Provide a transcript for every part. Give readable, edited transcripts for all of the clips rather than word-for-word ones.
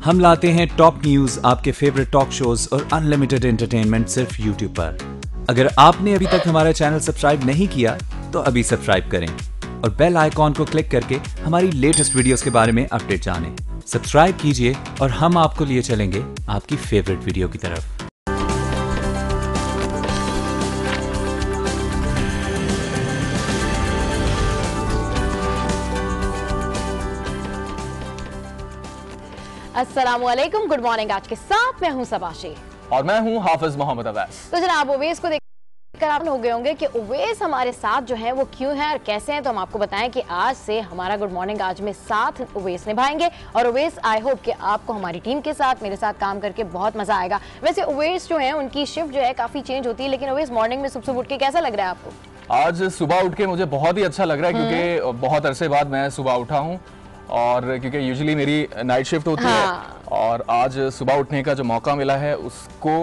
हम लाते हैं top news, आपके फेवरेट टॉक शोज और अनलिमिटेड एंटरटेनमेंट सिर्फ यूट्यूब पर। अगर आपने अभी तक हमारा चैनल सब्सक्राइब नहीं किया तो अभी सब्सक्राइब करें और बेल आइकॉन को क्लिक करके हमारी लेटेस्ट वीडियोस के बारे में अपडेट जानें। सब्सक्राइब कीजिए और हम आपको लिए चलेंगे आपकी फेवरेट वीडियो की तरफ। अस्सलामुअलैकुम, गुड मॉर्निंग। आज के साथ मैं हूं सबाशी और मैं हूं हाफिज मोहम्मद अवैस। तो जनाब उवैस को देखकर आप हो गए होंगे कि उवैस हमारे साथ जो है वो क्यों है और कैसे हैं। तो हम आपको बताएं कि आज से हमारा गुड मॉर्निंग आज में साथ उवैस निभाएंगे। और उवैस, आई होप कि आपको हमारी टीम के साथ, मेरे साथ काम करके बहुत मजा आएगा। वैसे उवैस जो है उनकी शिफ्ट जो है काफी चेंज होती है, लेकिन उवैस मॉर्निंग में सुबह उठ के कैसा लग रहा है आपको? आज सुबह उठ के मुझे बहुत ही अच्छा लग रहा है क्योंकि बहुत अरसे बाद मैं सुबह उठा हूं और क्योंकि यूजुअली मेरी नाइट शिफ्ट होती है और आज सुबह उठने का जो मौका मिला है उसको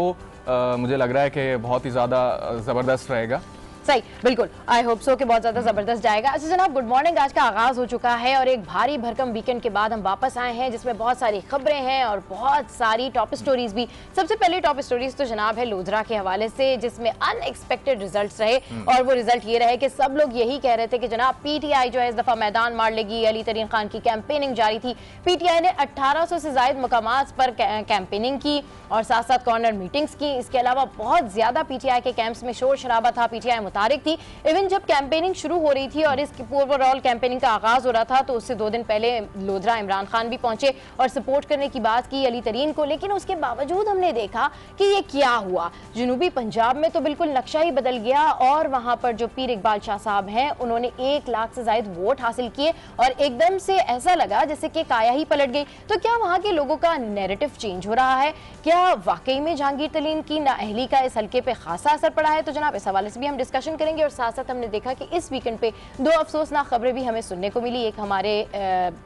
मुझे लग रहा है कि बहुत ही ज़्यादा ज़बरदस्त रहेगा। सही, बिल्कुल, आई होप सो कि बहुत ज्यादा जबरदस्त जाएगा। अच्छा जनाब, गुड मॉर्निंग आज का आगाज हो चुका है और एक भारी भरकम वीकेंड के बाद हम वापस आए हैं जिसमें बहुत सारी खबरें हैं और बहुत सारी टॉप स्टोरीज भी। सबसे पहले टॉप स्टोरीज तो जनाब है लोधरा के हवाले से, जिसमें अनएक्सपेक्टेड रिजल्ट्स रहे और वो रिजल्ट ये रहे कि सब लोग यही कह रहे थे कि जनाब पीटीआई जो है इस दफा मैदान मार लेगी। अली तरीन खान की कैंपेनिंग जारी थी। पीटीआई ने 1800 से ज्यादा मकामात पर कैंपेनिंग की और साथ साथ कॉर्नर मीटिंग्स की। इसके अलावा बहुत ज्यादा पीटीआई के कैंप्स में शोर शराबा था, पीटीआई मुतारिक थी। इवन जब कैंपेनिंग शुरू हो रही थी और इस ओवरऑल कैंपेनिंग का आगाज हो रहा था तो उससे 2 दिन पहले लोधरा इमरान खान भी पहुंचे और सपोर्ट करने की बात की अली तरीन को। लेकिन उसके बावजूद हमने देखा कि ये क्या हुआ। जनूबी पंजाब में तो बिल्कुल नक्शा ही बदल गया और वहां पर जो पीर इकबाल शाह साहब हैं उन्होंने 1 लाख से ज्यादा वोट हासिल किए और एकदम से ऐसा लगा जैसे कि काया ही पलट गई। तो क्या वहां के लोगों का नैरेटिव चेंज हो रहा है? क्या वाकई में जहांगीर तरीन की नाअहली का इस हल्के पे खासा असर पड़ा है? तो जनाब इस हवाले से भी हम डिस्कशन करेंगे और साथ साथ हमने देखा कि इस वीकेंड पे 2 अफसोसनाक खबरें भी हमें सुनने को मिली। एक हमारे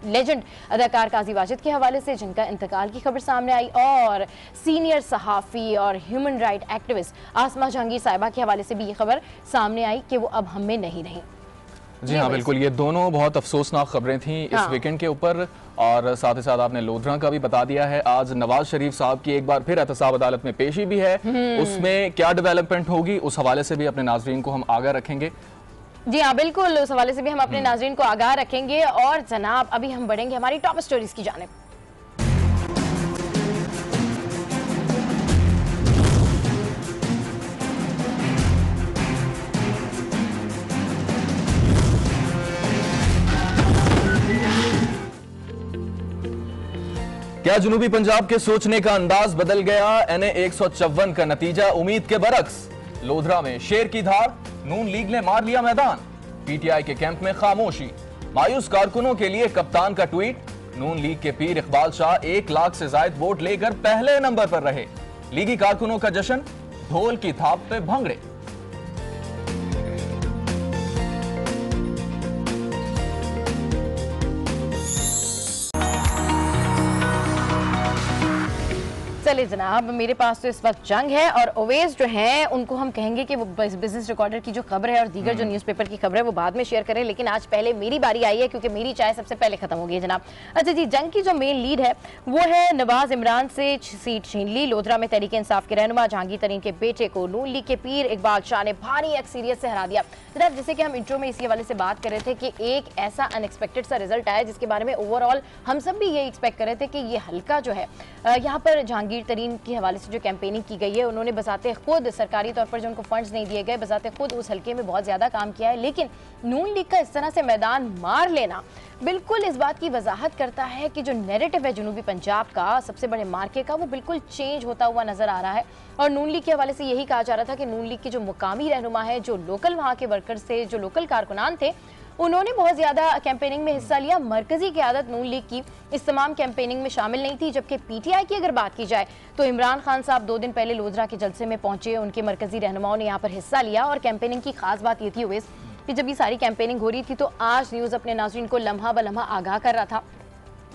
लेजेंड अदाकार काजी वाजिद के हवाले से जिनका इंतकाल की खबर सामने आई और सीनियर सहाफ़ी और ह्यूमन राइट एक्टिविस्ट आसमा जहांगीर साहिबा के हवाले से भी ये खबर सामने आई कि वो अब हम में नहीं रही। जी हाँ, बिल्कुल, ये दोनों बहुत अफसोसनाक खबरें थी इस वीकेंड के ऊपर। और साथ ही साथ आपने लोधरा का भी बता दिया है। आज नवाज शरीफ साहब की एक बार फिर एहतसाब अदालत में पेशी भी है। उसमें क्या डेवलपमेंट होगी उस हवाले से भी अपने नाजरीन को हम आगाह रखेंगे। जी हाँ, बिल्कुल, उस हवाले से भी हम अपने नाजरीन को आगाह रखेंगे। और जनाब अभी हम बढ़ेंगे हमारी टॉप स्टोरीज की जानिब। क्या जनूबी पंजाब के सोचने का अंदाज बदल गया? NA 154 का नतीजा उम्मीद के बरक्स। लोधरा में शेर की धार, नून लीग ने मार लिया मैदान। पीटीआई के कैंप में खामोशी। मायूस कारकुनों के लिए कप्तान का ट्वीट। नून लीग के पीर इकबाल शाह 1 लाख से ज्यादा वोट लेकर पहले नंबर पर रहे। लीगी कारकुनों का जश्न, ढोल की थाप पे भंगड़े। चलिए जनाब, मेरे पास तो इस वक्त जंग है और उवैस जो है उनको हम कहेंगे कि वो बिजनेस रिकॉर्डर की जो खबर है और दीगर जो न्यूज़पेपर की खबर है वो बाद में शेयर करें, लेकिन आज पहले मेरी बारी आई है क्योंकि मेरी चाय सबसे पहले खत्म हो गई है जनाब। अच्छा जी, जंग की जो मेन लीड है वो है नवाज इमरान से सीट छीन ली। लोधरा में तहरीक इंसाफ के रहनुमा जहांगीर तरीन के बेटे को नून लीग के पीर इकबाल शाह ने भारी अक्सरियत से हरा दिया। जनाब जैसे कि हम इंट्रो में इसी हवाले से बात कर रहे थे कि एक ऐसा अनएक्सपेक्टेड सा रिजल्ट आया जिसके बारे में ओवरऑल हम सब भी ये एक्सपेक्ट कर रहे थे कि ये हल्का जो है यहाँ पर जहांगीर तरीन के हवाले से जो कैंपेनिंग की गई है, उन्होंने बजाते खुद सरकारी तौर पर जो उनको फंड्स नहीं दिए गए, बजाते खुद उस हल्के में बहुत ज़्यादा काम किया है। लेकिन नून लीग का इस तरह से मैदान मार लेना बिल्कुल इस बात की वजाहत करता है कि जो नैरेटिव है जनूबी पंजाब का सबसे बड़े मार्के का, वो बिल्कुल चेंज होता हुआ नजर आ रहा है। और नून लीग के हवाले से यही कहा जा रहा था कि नून लीग के जो मुकामी रहनुमा है, जो लोकल वहाँ के वर्कर्स थे, जो लोकल कारकुनान थे, उन्होंने बहुत ज्यादा कैंपेनिंग में हिस्सा लिया। मरकजी क़यादत नून लीग की इस तमाम कैंपेनिंग में शामिल नहीं थी। जबकि पीटीआई की अगर बात की जाए तो इमरान खान साहब 2 दिन पहले लोधरा के जलसे में पहुंचे, उनके मरकजी रहनुमाओं ने यहाँ पर हिस्सा लिया। और कैंपेनिंग की खास बात ये थी उवैस कि जब ये सारी कैंपेनिंग हो रही थी तो आज न्यूज़ अपने नाज़रीन को लम्हा ब लम्हा आगाह कर रहा था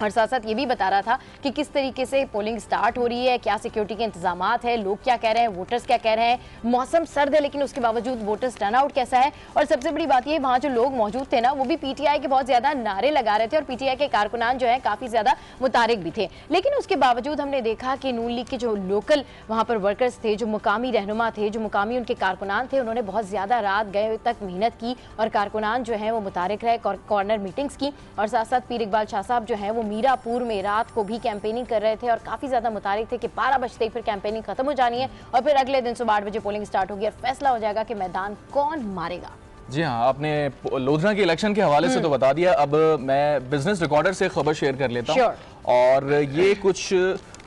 और साथ साथ ये भी बता रहा था कि किस तरीके से पोलिंग स्टार्ट हो रही है, क्या सिक्योरिटी के इंतजामात है, लोग क्या कह रहे हैं, वोटर्स क्या कह रहे हैं, मौसम सर्द है लेकिन उसके बावजूद वोटर्स टर्नआउट कैसा है। और सबसे बड़ी बात ये, वहाँ जो लोग मौजूद थे ना, वो भी पीटीआई के बहुत ज्यादा नारे लगा रहे थे और पीटीआई के कारकुनान जो है काफी ज्यादा मुतारिक भी थे। लेकिन उसके बावजूद हमने देखा कि नून लीग के जो लोकल वहाँ पर वर्कर्स थे, जो मुकामी रहनुमा थे, जो मुकामी उनके कारकुनान थे, उन्होंने बहुत ज्यादा रात गए तक मेहनत की और कारकुनान जो है वो मुतारिक रहे, कॉर्नर मीटिंग्स की। और साथ साथ पीर इकबाल शाह साहब जो है वो मीरापुर में रात को भी कैंपेनिंग कर रहे थे और काफी ज्यादा मुतारिक थे कि 12 बजते ही फिर कैंपेनिंग खत्म हो जानी है और फिर अगले दिन सुबह 8 बजे पोलिंग स्टार्ट होगी और फैसला हो जाएगा कि मैदान कौन मारेगा। जी हाँ, आपने लोधरा के इलेक्शन के हवाले से तो बता दिया। अब मैं बिजनेस रिकॉर्डर से खबर शेयर कर लेता हूँ और ये कुछ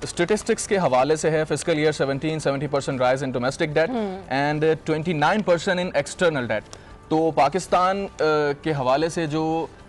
स्टेटिस्टिक्स के हवाले से है। Fiscal year 17 70% rise in domestic debt and 29% in external debt. तो पाकिस्तान के हवाले से जो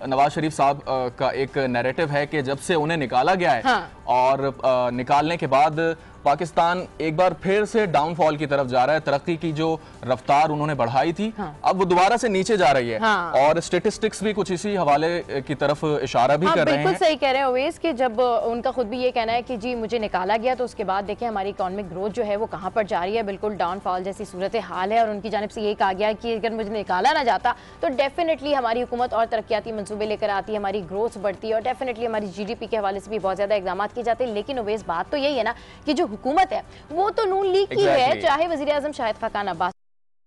नवाज शरीफ साहब का एक नैरेटिव है कि जब से उन्हें निकाला गया है और निकालने के बाद पाकिस्तान एक बार फिर से डाउनफॉल की तरफ जा रहा है। तरक्की की जो रफ्तार उन्होंने बढ़ाई थी अब वो दोबारा से नीचे जा रही है और स्टेटिस्टिक्स भी कुछ इसी हवाले की तरफ इशारा भी कर रहे हैं। बिल्कुल सही कह रहे हैं ओवैस कि जब उनका खुद भी ये कहना है कि जी मुझे निकाला गया तो उसके बाद देखें हमारी इकोनॉमिक ग्रोथ जो है वो कहाँ पर जा रही है, बिल्कुल डाउनफॉल जैसी सूरत हाल है। और उनकी जानिब से ये कहा गया है कि अगर मुझे निकाला ना जाता तो डेफिनेटली हमारी हुकूमत और तरक्याती मंसूबे लेकर आती है, हमारी ग्रोथ बढ़ती है और डेफिनेटली हमारी GDP के हवाले से भी बहुत ज्यादा इकदाम किए जाते हैं। लेकिन ओवैस बात तो यही है ना कि जो हुकूमत है वो तो नून लीग की है, चाहे वजीर आजम शाहिद खान अब्बास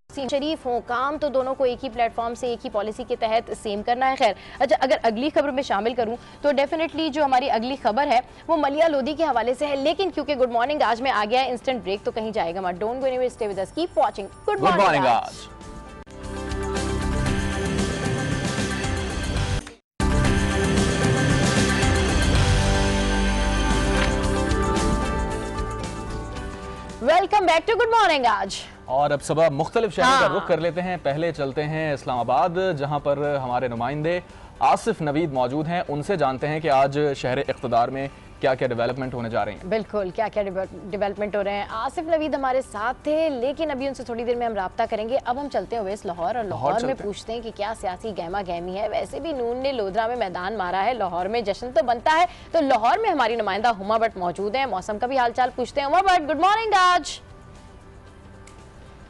शरीफ हो, काम तो दोनों को एक ही प्लेटफॉर्म से एक ही पॉलिसी के तहत सेम करना है। खैर अच्छा, अगर अगली खबर में शामिल करूं तो डेफिनेटली जो हमारी अगली खबर है वो मलिया लोधी के हवाले से है। लेकिन क्योंकि गुड मॉर्निंग आज में आ गया है इंस्टेंट ब्रेक तो कहीं जाएगा मत। Don't go anywhere, stay with us, keep watching good morning आज। Welcome back to good morning आज। और अब सुबह मुख्तलिफ शहरों का रुख कर लेते हैं। पहले चलते हैं इस्लामाबाद, जहां पर हमारे नुमाइंदे आसिफ नवीद मौजूद हैं। उनसे जानते हैं कि आज शहर इक़्तिदार में क्या क्या डेवलपमेंट होने जा रहे हैं। बिल्कुल, क्या क्या डेवलपमेंट हो रहे हैं। आसिफ नवीद हमारे साथ थे लेकिन अभी उनसे थोड़ी देर में हम राब्ता करेंगे। अब हम चलते हैं ओवैस लाहौर और लाहौर में पूछते हैं कि क्या सियासी गहमा गहमी है। वैसे भी नून ने लोधरा में मैदान मारा है, लाहौर में जश्न तो बनता है। तो लाहौर में हमारी नुमाइंदा हुमा भट्ट मौजूद है, मौसम का भी हाल चाल पूछते हैं। हुमा भट्ट, गुड मॉर्निंग आज।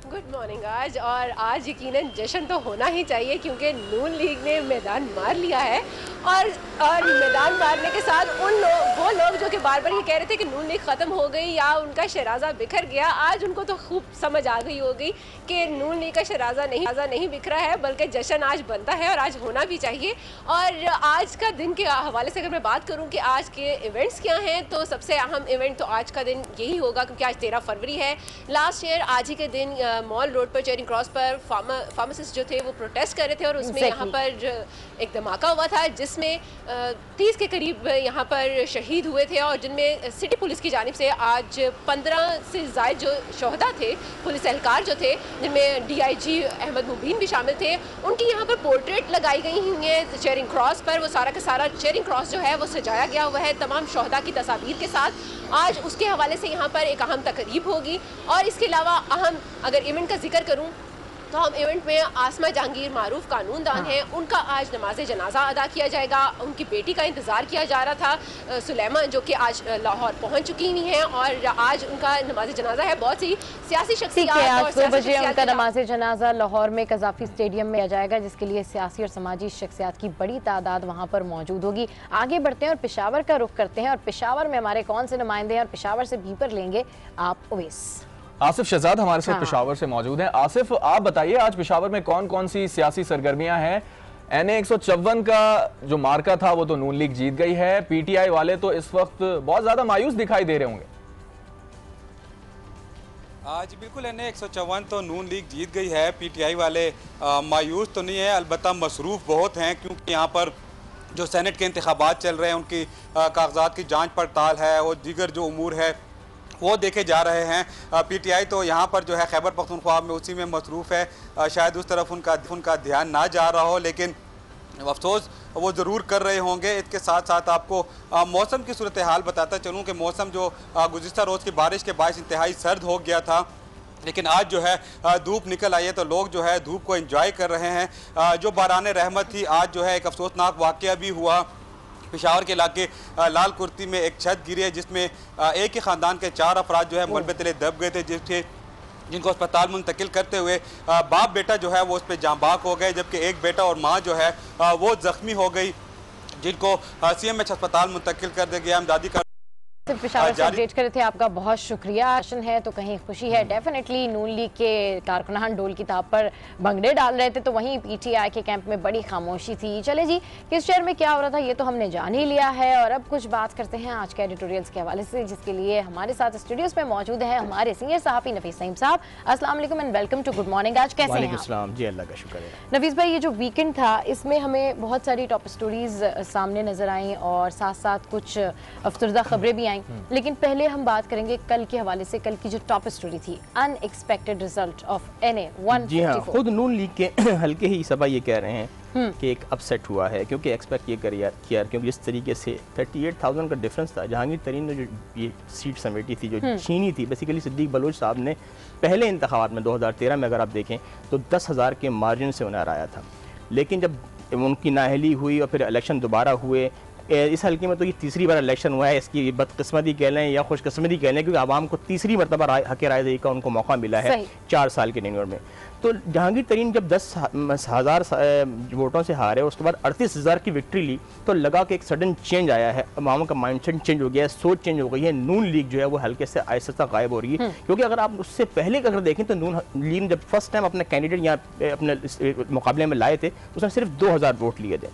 गुड मॉर्निंग आज। और आज यकीनन जश्न तो होना ही चाहिए क्योंकि नून लीग ने मैदान मार लिया है और मैदान मारने के साथ वो लोग जो कि बार बार ये कह रहे थे कि नून लीग ख़त्म हो गई या उनका शराजा बिखर गया, आज उनको तो खूब समझ आ गई होगी कि नून लीग का शराजा नहीं बिखरा है बल्कि जश्न आज बनता है और आज होना भी चाहिए। और आज का दिन के हवाले से अगर मैं बात करूँ कि आज के इवेंट्स क्या हैं तो सबसे अहम इवेंट तो आज का दिन यही होगा क्योंकि आज 13 फरवरी है। लास्ट ईयर आज ही के दिन मॉल रोड पर चेरिंग क्रॉस पर फार्मासिस्ट जो थे वो प्रोटेस्ट कर रहे थे और उसमें यहाँ पर एक धमाका हुआ था जिसमें 30 के करीब यहाँ पर शहीद हुए थे और जिनमें सिटी पुलिस की जानिब से आज 15 से ज़ायद जो शोहदा थे, पुलिस एहलकार जो थे, जिनमें DIG अहमद मुबीन भी शामिल थे, उनकी यहाँ पर पोर्ट्रेट लगाई गई हुई है चेरिंग क्रॉस पर। वो सारा का सारा चेरिंग क्रॉस जो है वो सजाया गया हुआ है तमाम शोहदा की तस्वीर के साथ। आज उसके हवाले से यहाँ पर एक अहम तकरीब होगी। और इसके अलावा अहम अगर इवेंट का जिक्र करूँ तो हम इवेंट में आसमा जहांगीर मारूफ कानूनदान हैं, उनका आज नमाज जनाजा अदा किया जाएगा। उनकी बेटी का इंतज़ार किया जा रहा था सुलेमा, जो कि आज लाहौर पहुंच चुकी हुई हैं और आज उनका नमाज जनाजा है। बहुत सी सियासी शख्सियत 2 बजे उनका नमाज जनाजा लाहौर में कज़ाफ़ी स्टेडियम में आ जाएगा जिसके लिए सियासी और समाजी शख्सियत की बड़ी तादाद वहाँ पर मौजूद होगी। आगे बढ़ते हैं और पेशावर का रुख करते हैं और पेशावर में हमारे कौन से नुमाइंदे हैं और पेशावर से भी पर लेंगे आप ओवैस। आसिफ शहजाद हमारे साथ पेशावर से मौजूद हैं। आसिफ, आप बताइए आज पेशावर में कौन कौन सी सियासी सरगर्मियां हैं। NA 154 का जो मार्का था वो तो नून लीग जीत गई है, PTI वाले तो इस वक्त बहुत ज्यादा मायूस दिखाई दे रहे होंगे। आज बिल्कुल NA 154 तो नून लीग जीत गई है, PTI वाले मायूस तो नहीं है, अलबत्ता मसरूफ़ बहुत हैं क्योंकि यहाँ पर जो सेनेट के इंतखाबात चल रहे हैं उनकी कागजात की जाँच पड़ताल है और दीगर जो उमूर है वो देखे जा रहे हैं। PTI तो यहाँ पर जो है खैबर पख्तूनख्वा में उसी में मसरूफ़ है, शायद उस तरफ उनका ध्यान ना जा रहा हो लेकिन अफसोस वो ज़रूर कर रहे होंगे। इसके साथ साथ आपको मौसम की सूरत हाल बताता चलूँ कि मौसम जो गुज़िश्ता रोज़ की बारिश के बायस इंतहाई सर्द हो गया था लेकिन आज जो है धूप निकल आई है तो लोग जो है धूप को एंजॉय कर रहे हैं। जो बारान रहमत थी आज जो है एक अफसोसनाक वाक़या भी हुआ पेशावर के इलाके लाल कुर्ती में एक छत गिरी है जिसमें एक ही ख़ानदान के 4 अफराद जो है मलबे तले दब गए थे, जिनको अस्पताल मुंतकिल करते हुए बाप बेटा जो है वो उस पर जाँ बाक हो गए, जबकि एक बेटा और माँ जो है वो ज़ख्मी हो गई, जिनको CMH अस्पताल मुंतकिल कर दिया गया। इमदादी का पेशावर से अपडेट करे थे, आपका बहुत शुक्रिया। जश्न है तो कहीं खुशी है। डेफिनेटली नून लीग के कारकुनान ढोल की ताप पर भंगड़े डाल रहे थे, तो वहीं PTI के कैंप में बड़ी खामोशी थी। चले जी, किस शहर में क्या हो रहा था ये तो हमने जान ही लिया है, और अब कुछ बात करते हैं आज के एडिटोरियल्स के हवाले से, जिसके लिए हमारे साथ स्टूडियोज में मौजूद है हमारे सीनियर सहाफ़ी नफीस सईम साहब। अस्सलाम वालेकुम and welcome to good morning. आज कैसे हैं आप? जी अल्लाह का शुक्र है। नफीस भाई, ये जो वीकेंड था इसमें हमें बहुत सारी टॉप स्टोरीज सामने नजर आई और साथ साथ कुछ अफसरदा खबरें भी आई, लेकिन पहले हम बात करेंगे कल के हवाले से। कल की जो टॉप स्टोरी थी, अनएक्सपेक्टेड रिजल्ट ऑफ NA 154। जी हाँ, खुद नून लीग के हल्के ही सभा ये कह रहे हैं कि एक अपसेट हुआ है, क्योंकि एक्सपेक्ट ये किया, क्योंकि जिस तरीके से 38,000 का डिफरेंस था। जहांगीर तरीन ने जो ये सीट समेटी थी, जो छीनी थी, बेसिकली सिद्दीक बलोच साहब ने पहले इंतखाबात में 2013 में अगर आप देखें तो 10,000 के मार्जिन से उन्हें हराया था। लेकिन जब उनकी नाअहली हुई और फिर इलेक्शन दोबारा हुए, इस हल्के में तो ये तीसरी बार इलेक्शन हुआ है, इसकी बदकिस्मती कह लें या खुशकिस्मती कह लें, क्योंकि आवाम को तीसरी मरतबा हक राय का उनको मौका मिला है 4 साल के टेन्योर में। तो जहांगीर तरीन जब 10,000 वोटों से हारे, उसके बाद 38,000 की विक्ट्री ली, तो लगा कि एक सडन चेंज आया है, अवाम का माइंडसेट चेंज हो गया है, सोच चेंज हो गई है। नून लीग जो है वो हल्के से आहिस्ता गायब हो रही है, क्योंकि अगर आप उससे पहले अगर देखें तो नून लीग जब फर्स्ट टाइम अपने कैंडिडेट यहाँ अपने मुकाबले में लाए थे तो उसने सिर्फ 2,000 वोट लिए थे।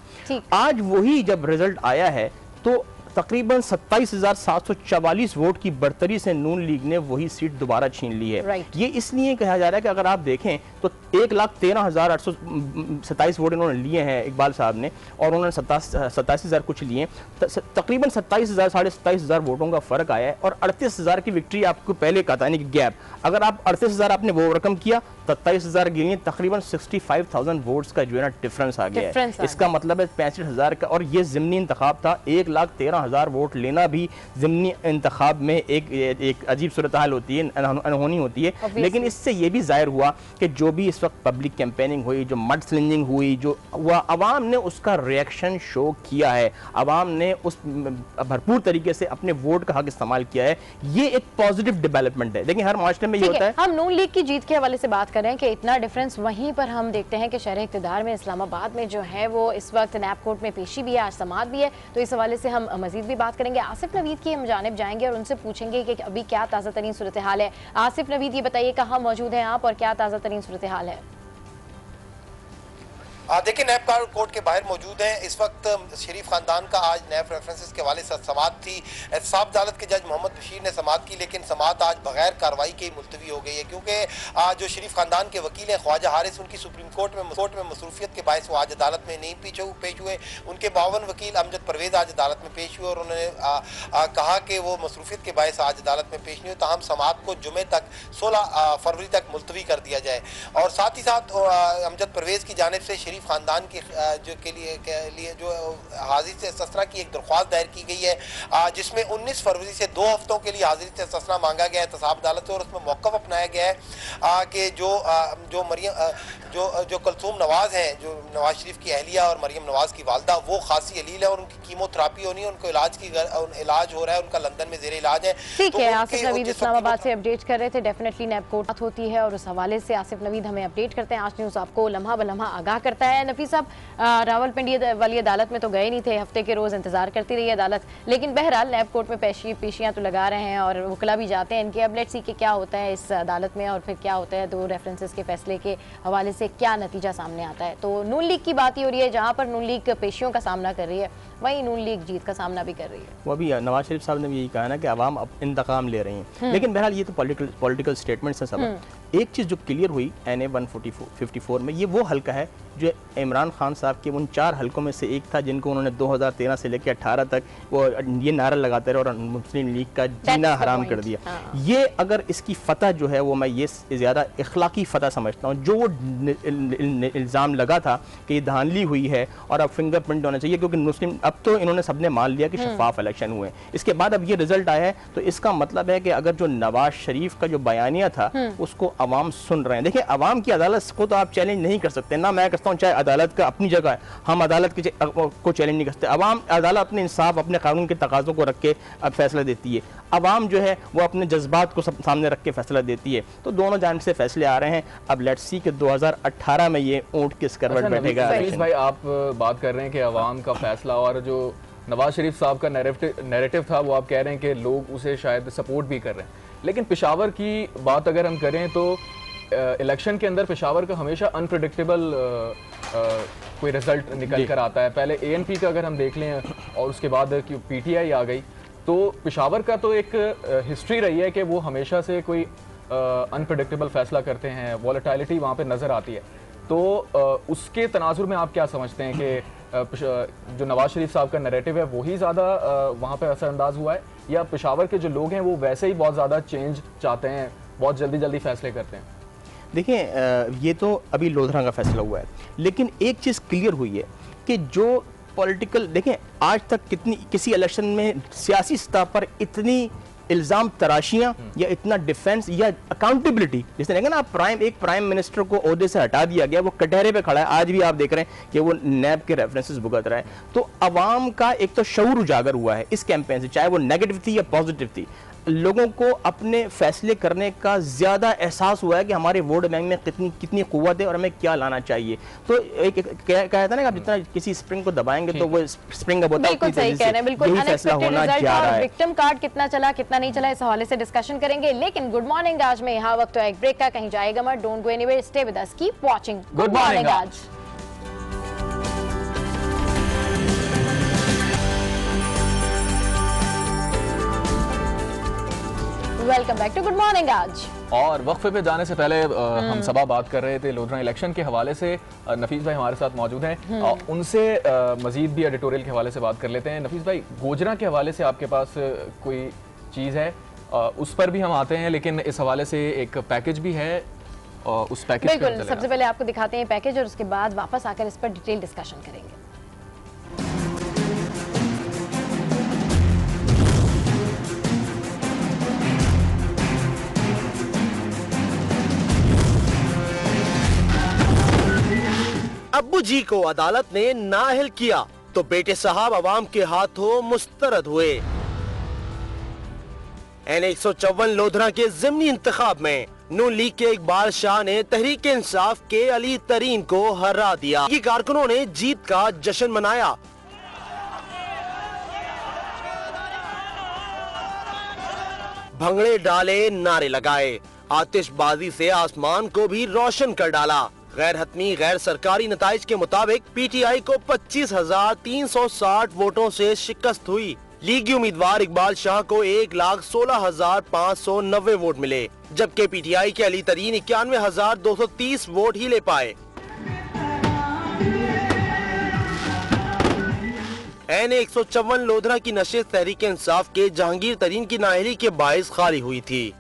आज वही जब रिजल्ट आया है तो तकरीबन 27,744 वोट की बढ़तरी से नून लीग ने वही सीट दोबारा छीन ली है। ये इसलिए कहा जा रहा है कि अगर आप देखें तो 1,13,827 वोट इन्होंने लिए हैं इकबाल साहब ने, और उन्होंने 87,000 कुछ लिए, तकरीबन 27,000 साढ़े 27,000 वोटों का फर्क आया है। और 38,000 की विक्ट्री आपको पहले कहा था, यानी कि गैप, अगर आप 38,000 आपने वो रकम किया, 27,000 गिनी, तकरीबन 65,000 वोट्स का जो है ना डिफरेंस आ गया है। इसका मतलब है 65,000 का, और ये ज़िमनी इंतखाब था। 1,13,000 वोट लेना भी ज़िमनी इंतखाब में एक अजीब सूरत हाल होती है, अनहोनी होती है। लेकिन इससे ये भी ज़ाहिर हुआ कि जो भी इस वक्त पब्लिक कैंपेनिंग हुई, जो मड स्लिंजिंग हुई, जो वह अवाम ने उसका रिएक्शन शो किया है, अवाम ने उस भरपूर तरीके से अपने वोट का हक इस्तेमाल किया है। ये एक पॉजिटिव डेवलपमेंट है। देखिए हर माशरे में ये होता है। हम नून लीग की जीत के हवाले से बात करें कि इतना डिफरेंस, वहीं पर हम देखते हैं कि शहर इक़्तिदार में इस्लामाबाद में जो है वो इस वक्त नैब कोर्ट में पेशी भी है, आज समाअत भी है, तो इस हवाले से हम मजीद भी बात करेंगे। आसिफ नवीद की हम जानिब जाएंगे और उनसे पूछेंगे कि अभी क्या ताज़ा तरीन सूरत हाल है। आसिफ नवीद, ये बताइए कहाँ मौजूद हैं आप और क्या ताज़ा तरीन सूरत हाल है? देखिए, नैब कोर्ट के बाहर मौजूद हैं इस वक्त। शरीफ खानदान का आज नैब रेफरेंसेस के हवाले से समाअत थी। एहतसाब अदालत के जज मोहम्मद बशीर ने समाअत की, लेकिन समाअत आज बगैर कार्रवाई के मुलतवी हो गई है, क्योंकि जो शरीफ खानदान के वकील हैं ख्वाजा हारिस, उनकी सुप्रीम कोर्ट में मसरूफियत के बायस वो आज अदालत में नहीं पेश हुए। उनके 52 वकील अमजद परवेज आज अदालत में पेश हुए और उन्होंने कहा कि वो मसरूफियत के बायस आज अदालत में पेश नहीं हुए, ताहम समाअत को जुमे तक 16 फरवरी तक मुलतवी कर दिया जाए। और साथ ही साथ अमजद परवेज की जानिब से शरीफ खानदान के लिए जो हाजिर से इस्तिस्ना की एक दरख्वास्त दायर की गई है, जिसमें 19 फरवरी से 2 हफ्तों के लिए हाजिर से इस्तिस्ना मांगा गया है एहतसाब अदालत से, और उसमें मौक़िफ़ अपनाया गया है कि जो मरियम जो कलसूम नवाज हैं, जो नवाज शरीफ की अहलिया और मरियम नवाज की वालदा, वो खासी अलील है और उनकी कीमोथेरापी होनी है, उनको इलाज हो रहा है, उनका लंदन में ज़ेर इलाज है। ठीक है, आसिफ नवीद इस्लामाबाद से अपडेट कर रहे थे। डेफिनेटली नैब कोर्ट होती है और उस हवाले से आसिफ नवीद हमें अपडेट करते हैं। आज न्यूज़ आपको लम्हा ब लम्हा आगाह करता है। नफीस साहब, रावलपिंडी वाली अदालत में तो गए नहीं थे, हफ्ते के रोज़ इंतजार करती रही अदालत, लेकिन बहरहाल नैब कोर्ट में पेशियाँ तो लगा रहे हैं और वकला भी जाते हैं इनके। अब लेट्स सी कि क्या होता है इस अदालत में और फिर क्या होता है 2 रेफरेंसेस के फैसले के हवाले से क्या नतीजा सामने आता है। तो नून लीग की बात ही हो रही है, जहाँ पर नून लीग पेशियों का सामना कर रही है, वहीं नून लीग जीत का सामना भी कर रही है। वो अभी नवाज शरीफ साहब ने भी यही कहा ना कि अवाम अब इंतकाम ले रही हैं, लेकिन बहरहाल ये तो पॉलिटिकल स्टेटमेंट्स हैं सब। एक चीज़ जो क्लियर हुई NA 154 में, ये वो हल्का है जो इमरान खान साहब के उन 4 हल्कों में से एक था जिनको उन्होंने 2013 से लेकर 18 तक वो ये नारा लगाते रहे और मुस्लिम लीग का जीना हराम कर दिया। ये अगर इसकी फतह जो है वो मैं ये ज़्यादा इखलाकी फतह समझता हूँ। जो वो इल्ज़ाम लगा था कि ये धांधली हुई है और अब फिंगरप्रिंट होना चाहिए, क्योंकि मुस्लिम अब तो इन्होंने सबने मान लिया कि शफाफ इलेक्शन हुए, इसके बाद अब ये रिजल्ट आया है, तो इसका मतलब है कि अगर जो नवाज शरीफ का जो बयानिया था उसको अवाम सुन रहे हैं। देखिए, अवाम की अदालत को तो आप चैलेंज नहीं कर सकते, ना मैं करता हूँ चाहे अदालत का अपनी जगह है, हम अदालत को चैलेंज नहीं करते। अवाम अदालत अपने इंसाफ अपने कानून के तकाज़ों को रख के अब फैसला देती है, अवाम जो है वो अपने जज्बात को सामने रख के फैसला देती है। तो दोनों जानिब से फैसले आ रहे हैं। अब लेट्स सी कि 2018 में ये ऊँट किस करवट बैठेगा। भाई आप बात कर रहे हैं कि अवाम का फैसला, और जो नवाज शरीफ साहब का नैरेटिव था वो आप कह रहे हैं कि लोग उसे शायद सपोर्ट भी कर रहे हैं, लेकिन पेशावर की बात अगर हम करें तो इलेक्शन के अंदर पेशावर का हमेशा अनप्रेडिक्टेबल कोई रिजल्ट निकल कर आता है। पहले ANP का अगर हम देख लें और उसके बाद PTI आ गई, तो पेशावर का तो एक हिस्ट्री रही है कि वो हमेशा से कोई अनप्रेडिक्टेबल फैसला करते हैं, वॉलेटिलिटी वहाँ पे नज़र आती है। तो उसके तनाजुर में आप क्या समझते हैं कि जो नवाज शरीफ साहब का नैरेटिव है वही ज़्यादा वहाँ पे असरअंदाज हुआ है, या पेशावर के जो लोग हैं वो वैसे ही बहुत ज़्यादा चेंज चाहते हैं, बहुत जल्दी जल्दी फैसले करते हैं? देखिए, ये तो अभी लोधरा का फैसला हुआ है, लेकिन एक चीज़ क्लियर हुई है कि जो पॉलिटिकल, देखें आज तक किसी इलेक्शन में सियासी सतह पर इतनी इल्ज़ाम तराशियाँ या इतना डिफेंस या अकाउंटेबिलिटी, जैसे देखा ना आप एक प्राइम मिनिस्टर को ओहदे से हटा दिया गया, वो कटहरे पे खड़ा है, आज भी आप देख रहे हैं कि वो नैब के रेफरेंसेस भुगत रहा है। तो अवाम का एक तो शऊर उजागर हुआ है इस कैंपेन से, चाहे वो नेगेटिव थी या पॉजिटिव थी। लोगों को अपने फैसले करने का ज़्यादा एहसास हुआ है कि हमारे वोट बैंक में कितनी क़ुव्वत है और हमें क्या लाना चाहिए। तो एक कहता है ना, आप जितना किसी स्प्रिंग को दबाएंगे तो वो स्प्रिंग अब होता है। बिल्कुल सही कह रहे हैं, बिल्कुल अनएक्सपेक्टेड रिजल्ट और विक्टिम कार्ड कितना चला कितना नहीं चला, इस हवाले से डिस्कशन करेंगे। लेकिन गुड मॉर्निंग आज में यहाँ वक्त है एक ब्रेक का, कहीं जाएगा मत, don't go anywhere, stay with us, keep watching good morning आज। Welcome back to good morning आज। और वक्फे पे जाने से पहले हम सबा बात कर रहे थे लोधरा इलेक्शन के हवाले से। नफीस भाई हमारे साथ मौजूद हैं, उनसे मजीद भी एडिटोरियल के हवाले से बात कर लेते हैं। नफीस भाई, गोजरा के हवाले से आपके पास कोई चीज़ है? उस पर भी हम आते हैं, लेकिन इस हवाले से एक पैकेज भी है, उस पैकेज बिल्कुल सबसे पहले आपको दिखाते हैं पैकेज और उसके बाद वापस आकर इस पर डिटेल डिस्कशन करेंगे। अब्बू जी को अदालत ने नाअहल किया तो बेटे साहब अवाम के हाथों मुस्तरद हुए। N154 लोधरा के ज़िमनी इंतखाब में नून लीग के इकबाल शाह ने तहरीक इंसाफ के अली तरीन को हरा दिया। ये कारकुनों ने जीत का जश्न मनाया। भंगड़े डाले, नारे लगाए, आतिशबाजी से आसमान को भी रोशन कर डाला। गैर हतमी गैर सरकारी नताइज के मुताबिक PTI को 25,360 वोटों से शिकस्त हुई। लीगी उम्मीदवार इकबाल शाह को 1,16,590 वोट मिले, जबकि PTI के अली तरीन 91,230 वोट ही ले पाए। N154 लोधरा की नशिस्त तहरीक इंसाफ के जहांगीर तरीन की नाअहली के बाइस खाली हुई थी।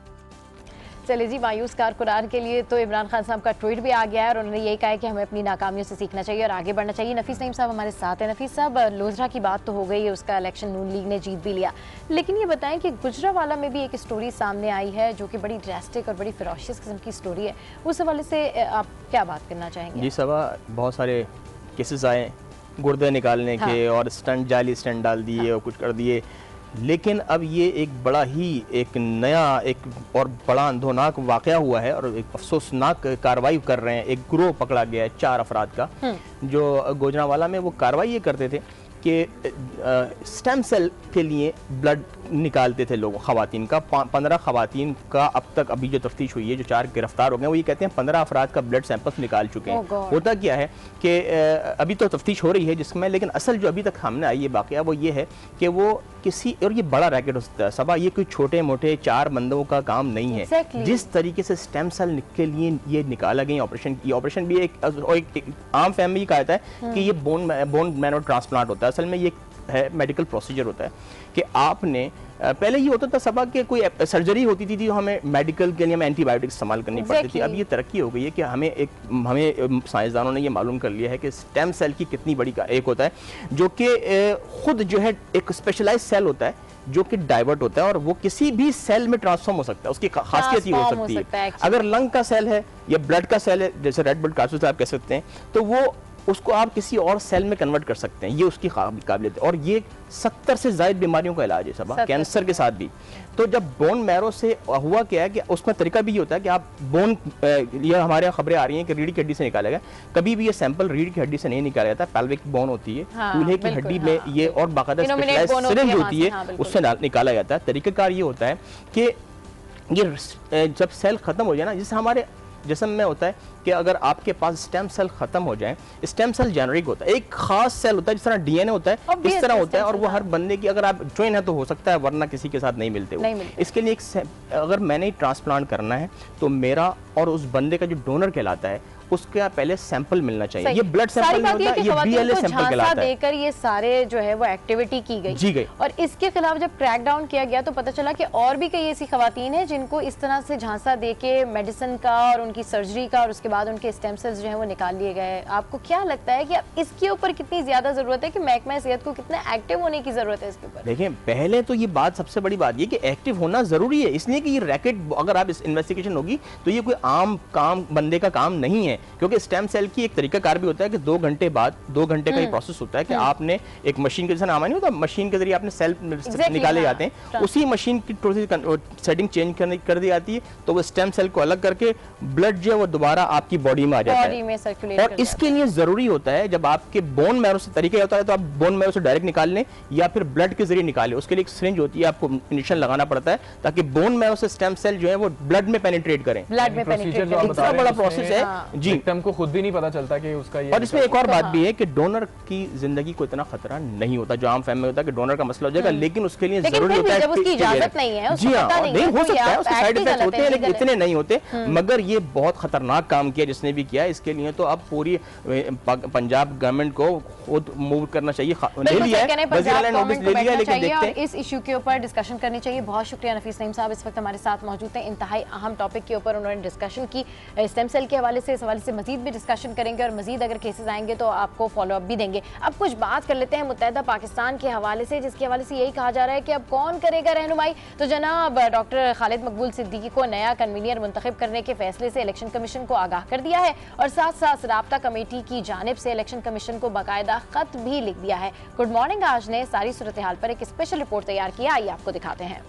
चलिए जी, मायूस कारकुनान के लिए तो इमरान खान साहब का ट्वीट भी आ गया है और उन्होंने यही कहा है कि हमें अपनी नाकामियों से सीखना चाहिए और आगे बढ़ना चाहिए। नफीस नईम साहब हमारे साथ हैं। नफीस साहब, लोधरा की बात तो हो गई है, उसका इलेक्शन नून लीग ने जीत भी लिया, लेकिन ये बताएं कि गुजरावाला में भी एक स्टोरी सामने आई है जो कि बड़ी ड्रास्टिक और बड़ी फेरोशियस किस्म की स्टोरी है, उस हवाले से आप क्या बात करना चाहेंगे? जी सबा, बहुत सारे केसेस आए गुर्दे निकालने के और स्टंट, जाली स्टंट डाल दिए और कुछ कर दिए, लेकिन अब ये एक बड़ा ही एक नया एक और बड़ा अंधोनाक वाक़या हुआ है और एक अफसोसनाक कार्रवाई कर रहे हैं। एक गिरोह पकड़ा गया है 4 अफराद का, जो गुजरावाला में वो कार्रवाई ये करते थे कि स्टेम सेल के लिए ब्लड निकालते थे लोग, ख़वातीन का। 15 ख़वातीन का अब तक अभी जो तफ्तीश हुई है, जो 4 गिरफ्तार हो गए, वो ये कहते हैं 15 अफराद का ब्लड सैंपल्स निकाल चुके हैं। होता क्या है कि अभी तो तफ्तीश हो रही है जिसमें, लेकिन असल जो अभी तक सामने आई ये वाक़या वो ये है कि वो किसी, और ये बड़ा रैकेट हो सकता है सबा, ये कोई छोटे मोटे 4 बंदों का काम नहीं है। जिस तरीके से स्टेम सेल के लिए ये निकाला गया ऑपरेशन, ये ऑपरेशन भी एक आम फैमिली का आता है कि ये बोन मैरो ट्रांसप्लांट होता है। असल में ये है मेडिकल प्रोसीजर होता है कि आपने पहले ये होता था सबा कि कोई सर्जरी होती थी जो हमें मेडिकल के लिए हमें एंटीबायोटिक इस्तेमाल करनी पड़ती थी। अब ये तरक्की हो गई है कि हमें साइंसदानों ने ये मालूम कर लिया है कि स्टेम सेल की कितनी बड़ी एक होता है, जो कि खुद जो है एक स्पेशलाइज सेल होता है जो कि डाइवर्ट होता है और वो किसी भी सेल में ट्रांसफॉर्म हो सकता है। उसकी खासियत ये हो सकती है, अगर लंग का सेल है या ब्लड का सेल है, जैसे रेड ब्लड कार्सिस आप कह सकते हैं, तो वो उसको आप किसी और सेल में कन्वर्ट कर सकते हैं, ये उसकी काबिलियत है। और ये 70 से ज़ायद बीमारियों का इलाज है सबा, कैंसर के साथ भी। तो जब बोन मैरो से हुआ क्या है कि उसमें तरीका भी ये होता है कि आप बोन, ये हमारे यहाँ खबरें आ रही हैं कि रीढ़ की हड्डी से निकाला गया, कभी भी ये सैंपल रीढ़ की हड्डी से नहीं निकाला जाता, पेल्विक बोन होती है, कूल्हे की हड्डी में ये, और बाकायदा स्पेशलाइज्ड सिरिंज होती है, उससे निकाला जाता है। तरीकाकार ये होता है कि ये जब सेल खत्म हो जाए ना, जैसे हमारे जिस्म में होता है कि अगर आपके पास स्टेम सेल खत्म हो जाए, स्टेम सेल जेनरिक होता है, एक खास सेल होता है जिस तरह डीएनए होता है, इस तरह होता है, और वो हर बंदे की, अगर आप ट्रेन है तो हो सकता है, वरना किसी के साथ नहीं मिलते वो। इसके लिए अगर मैंने ट्रांसप्लांट करना है तो मेरा और उस बंदे का जो डोनर कहलाता है उसका पहले सैंपल मिलना चाहिए। ये ब्लड सैंपल नहीं होता, ये बीएलए सैंपल कहलाता है। देकर ये सारे जो है वो एक्टिविटी की गई और इसके खिलाफ जब क्रैक डाउन किया गया तो पता चला कि और भी कई ऐसी खवातीन हैं जिनको इस तरह से झांसा देके मेडिसिन का और उनकी सर्जरी का और उसके बाद उनके स्टेम सेल्स जो है वो निकाल लिए गए। आपको क्या लगता है कि अब इसके ऊपर कितनी ज्यादा जरूरत है, कि महकमा सेहत को कितने एक्टिव होने की जरूरत है इसके ऊपर? देखिए, पहले तो ये बात, सबसे बड़ी बात ये कि एक्टिव होना जरूरी है, इसलिए कि ये रैकेट, अगर आप इस इन्वेस्टिगेशन होगी तो ये कोई आम काम, बंदे का काम नहीं है, क्योंकि स्टेम सेल की एक तरीका कार भी होता है कि 2 घंटे बाद, 2 घंटे का ये प्रोसेस होता है कि आपने एक मशीन के जैसा नाम नहीं होता, मशीन के जरिए आपने सेल निकाले जाते हैं, उसी मशीन की थोड़ी सी सेटिंग चेंज कर दी जाती है, तो वो स्टेम सेल को अलग करके ब्लड जो है वो दोबारा आपकी बॉडी में आ जाता है। और इसके लिए जरूरी होता है जब आपके बोन मैरो से तरीका होता है तो आप बोन मैरो से डायरेक्ट निकाल लें या फिर ब्लड के जरिए निकालें। उसके लिए एक सिरिंज होती है, आपको इंजेक्शन लगाना पड़ता है ताकि बोन मैरो से स्टेम सेल जो है वो ब्लड में पेनिट्रेट करें। इतना बड़ा प्रोसेस है जी, हमको खुद भी नहीं पता चलता कि उसका ये। और इसमें एक और बात भी है कि डोनर की जिंदगी को इतना खतरा नहीं होता, जो आम फैमिली में होता है कि डोनर का मसला हो जाएगा, लेकिन उसके लिए जरूरी होता है जब उसकी इजाजत नहीं है, जी हाँ, नहीं हो सकता है, उसके साइड इफेक्ट होते हैं लेकिन इतने नहीं होते। मगर ये बहुत खतरनाक काम किया जिसने भी किया, इसके लिए तो अब पूरी पंजाब गवर्नमेंट को खुद मूव करना चाहिए, ले लिया है, वज़ीर-ए-आला ने नोटिस ले लिया, लेकिन देखते हैं इस इशू के ऊपर डिस्कशन करनी चाहिए। बहुत शुक्रिया नफीस नईम साहब, इस वक्त हमारे साथ मौजूद हैं। इंतहाई अहम टॉपिक के ऊपर उन्होंने डिस्कशन की, स्टेम सेल के हवाले से, इस हवाले से मजीद भी डिस्कशन करेंगे और मजीद अगर केसेस आएंगे तो आपको फॉलो अप भी देंगे। अब कुछ बात कर लेते हैं मुत्तहिदा पाकिस्तान के हवाले से, जिसके हवाले से यही कहा जा रहा है कि अब कौन करेगा रहनुमाई। तो जनाब डॉक्टर खालिद मकबूल सिद्दीकी को नया कन्वीनियर मुंतखब करने के फैसले से इलेक्शन कमीशन को आगाह कर दिया है और साथ साथ राब्ता कमेटी की जानिब से इलेक्शन कमीशन को बाकायदा खत भी लिख दिया है। गुड मॉर्निंग आज ने सारी सूरत हाल पर एक स्पेशल रिपोर्ट तैयार किया, आइए आपको दिखाते हैं।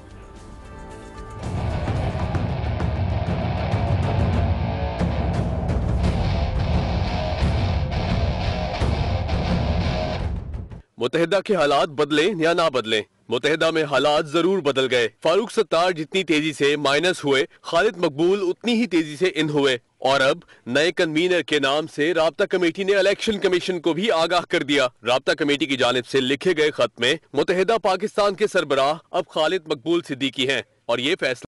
मुत्तहिदा के हालात बदले या ना बदले, मुत्तहिदा में हालात जरूर बदल गए। फारूक सत्तार जितनी तेजी से माइनस हुए, खालिद मकबूल उतनी ही तेजी से इन हुए और अब नए कन्वीनर के नाम से राब्ता कमेटी ने इलेक्शन कमीशन को भी आगाह कर दिया। राब्ता कमेटी की जानिब से लिखे गए खत में मुत्तहिदा पाकिस्तान के सरबराह अब खालिद मकबूल सिद्दीकी हैं और ये फैसला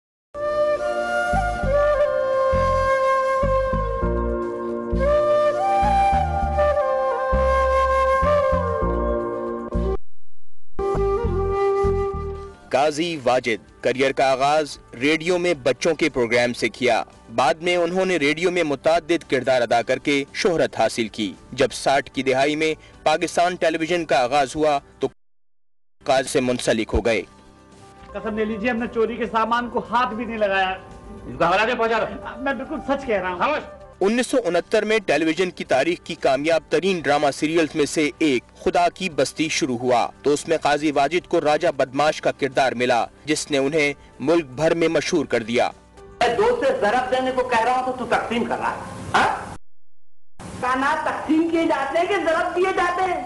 काजी वाजिद करियर का आगाज रेडियो में बच्चों के प्रोग्राम से किया। बाद में उन्होंने रेडियो में मुताद्दिद किरदार अदा करके शोहरत हासिल की। जब 60 की दिहाई में पाकिस्तान टेलीविजन का आगाज हुआ तो काज से मुंसलिक हो गए। कसम ले लीजिए, हमने चोरी के सामान को हाथ भी नहीं लगाया। मैं बिल्कुल सच कह रहा हूँ। 1969 में टेलीविजन की तारीख की कामयाब तरीन ड्रामा सीरियल्स में से एक खुदा की बस्ती शुरू हुआ तो उसमें काजी वाजिद को राजा बदमाश का किरदार मिला, जिसने उन्हें मुल्क भर में मशहूर कर दिया। मैं दोस्त से ज़रब देने को कह रहा हूँ तो तू तकसीम कर रहा है। काना तकसीम किए जाते हैं कि ज़रब दिए जाते हैं?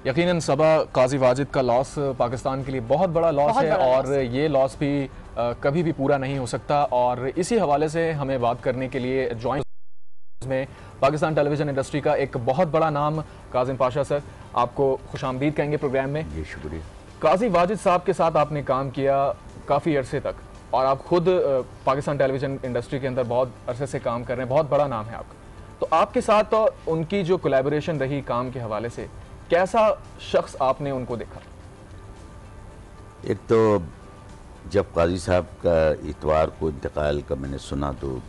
यकीनन सबा काजी वाजिद का लॉस पाकिस्तान के लिए बहुत बड़ा लॉस है और ये लॉस भी कभी भी पूरा नहीं हो सकता। और इसी हवाले से हमें बात करने के लिए जॉइंट में पाकिस्तान टेलीविज़न इंडस्ट्री का एक बहुत बड़ा नाम काजिम पाशा सर, आपको खुशामदीद कहेंगे प्रोग्राम में। जी शुक्रिया। काजी वाजिद साहब के साथ आपने काम किया काफ़ी अरसे तक और आप खुद पाकिस्तान टेलीविज़न इंडस्ट्री के अंदर बहुत अरसे से काम कर रहे हैं, बहुत बड़ा नाम है आपका। तो आपके साथ तो उनकी जो कोलैबोरेशन रही काम के हवाले से, कैसा शख्स आपने उनको देखा? एक तो जब काजी साहब का इतवार को इंतकाल का मैंने सुना तो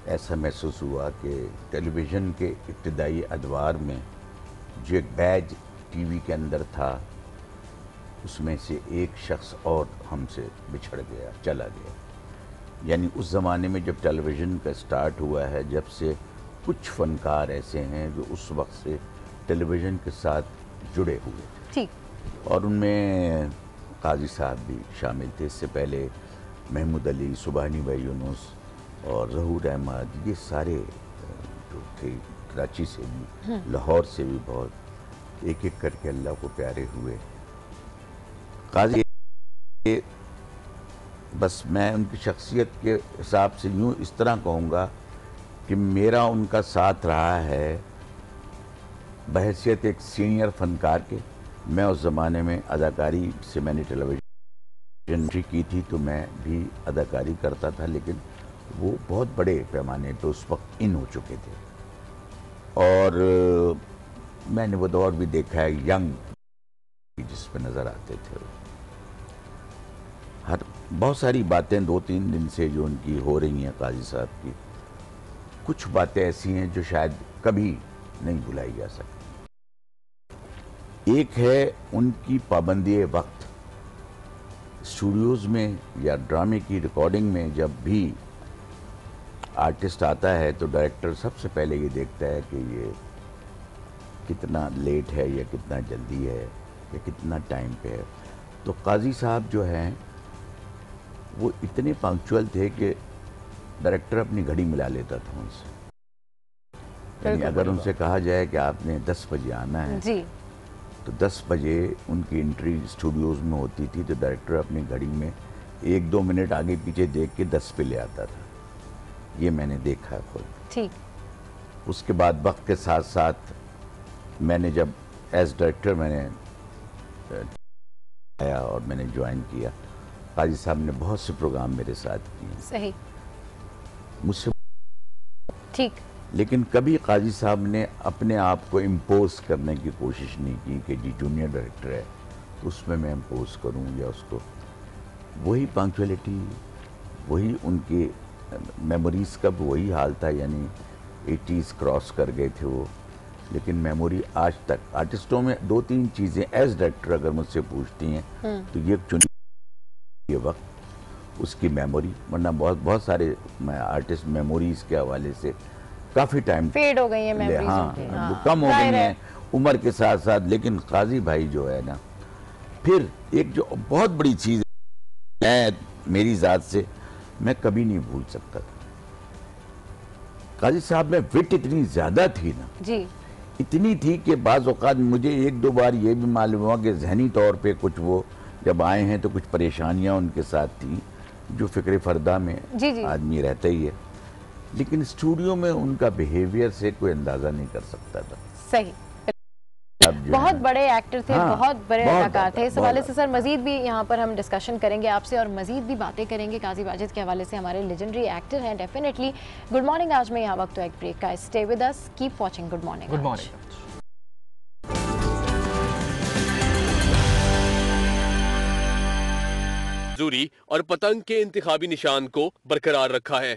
ऐसा महसूस हुआ कि टेलीविज़न के इब्तदाई अदवार में जो एक बैज टीवी के अंदर था उसमें से एक शख्स और हमसे बिछड़ गया, चला गया। यानी उस ज़माने में जब टेलीविज़न का स्टार्ट हुआ है, जब से कुछ फनकार ऐसे हैं जो उस वक्त से टेलीविज़न के साथ जुड़े हुए थे। ठीक। और उनमें काजी साहब भी शामिल थे। इससे पहले महमूद अली, सुबहानी भाई यूनुस और ज़हूर अहमद, ये सारे जो थे कराची से भी, लाहौर से भी बहुत एक एक करके अल्लाह को प्यारे हुए। काजी बस मैं उनकी शख्सियत के हिसाब से यूँ इस तरह कहूँगा कि मेरा उनका साथ रहा है बहैसियत एक सीनियर फनकार के। मैं उस ज़माने में अदाकारी से मैंने टेलीविज़न की थी तो मैं भी अदाकारी करता था, लेकिन वो बहुत बड़े पैमाने पे उस वक्त इन हो चुके थे। और मैंने वो दौर भी देखा है यंग जिसमें नज़र आते थे। हर बहुत सारी बातें 2-3 दिन से जो उनकी हो रही हैं काजी साहब की, कुछ बातें ऐसी हैं जो शायद कभी नहीं भुलाई जा सकती। एक है उनकी पाबंदी वक्त। स्टूडियोज़ में या ड्रामे की रिकॉर्डिंग में जब भी आर्टिस्ट आता है तो डायरेक्टर सबसे पहले ये देखता है कि ये कितना लेट है या कितना जल्दी है या कितना टाइम पे है। तो काजी साहब जो हैं वो इतने पंक्चुअल थे कि डायरेक्टर अपनी घड़ी मिला लेता था उनसे। यानी अगर उनसे कहा जाए कि आपने 10 बजे आना है जी, तो 10 बजे उनकी एंट्री स्टूडियोज़ में होती थी तो डायरेक्टर अपनी घड़ी में 1-2 मिनट आगे पीछे देख के 10 पे ले आता था। ये मैंने देखा है खुद। ठीक। उसके बाद वक्त के साथ साथ मैंने जब एज डायरेक्टर मैंने आया और मैंने ज्वाइन किया, काजी साहब ने बहुत से प्रोग्राम मेरे साथ किए। सही। मुझसे ठीक। लेकिन कभी काजी साहब ने अपने आप को इम्पोज करने की कोशिश नहीं की कि जी जूनियर डायरेक्टर है तो उसमें मैं इम्पोज करूं या उसको। वही पंक्चुअलिटी, वही उनकी मेमोरीज़ का भी वही हाल था, यानी 80s क्रॉस कर गए थे वो। लेकिन मेमोरी आज तक आर्टिस्टों में 2-3 चीज़ें एज डायरेक्टर अगर मुझसे पूछती हैं तो ये चुनी ये वक्त, उसकी मेमोरी, वरना बहुत सारे मैं आर्टिस्ट मेमोरीज़ के हवाले से काफ़ी टाइम फेड हो गई है मेमोरीज। हाँ, वो कम हो गई हैं उम्र के साथ साथ। लेकिन काजी भाई जो है ना, फिर एक जो बहुत बड़ी चीज़ है मेरी ज़ात से मैं कभी नहीं भूल सकता था, काजी साहब में विट इतनी ज़्यादा थी ना जी, इतनी थी कि बाज़ औक़ात मुझे 1-2 बार ये भी मालूम हुआ कि ज़हनी तौर पे कुछ वो जब आए हैं तो कुछ परेशानियां उनके साथ थी जो फ़िक्र फ़रदा में जी। आदमी रहता ही है। लेकिन स्टूडियो में उनका बिहेवियर से कोई अंदाज़ा नहीं कर सकता था। सही। बहुत बड़े एक्टर थे, हाँ, बहुत बड़े अदाकार थे। इस हवाले से बहुत सर मजीद भी यहाँ पर हम डिस्कशन करेंगे आपसे और मजीद भी बातें करेंगे काजी वाजिद के हवाले से। हमारे लेजेंडरी एक्टर हैं डेफिनेटली। गुड मॉर्निंग आज में यहाँ वक्त तो एक ब्रेक का। Stay with us, keep watching good morning. Good morning. जूरी और पतंग के इंतखाबी निशान को बरकरार रखा है।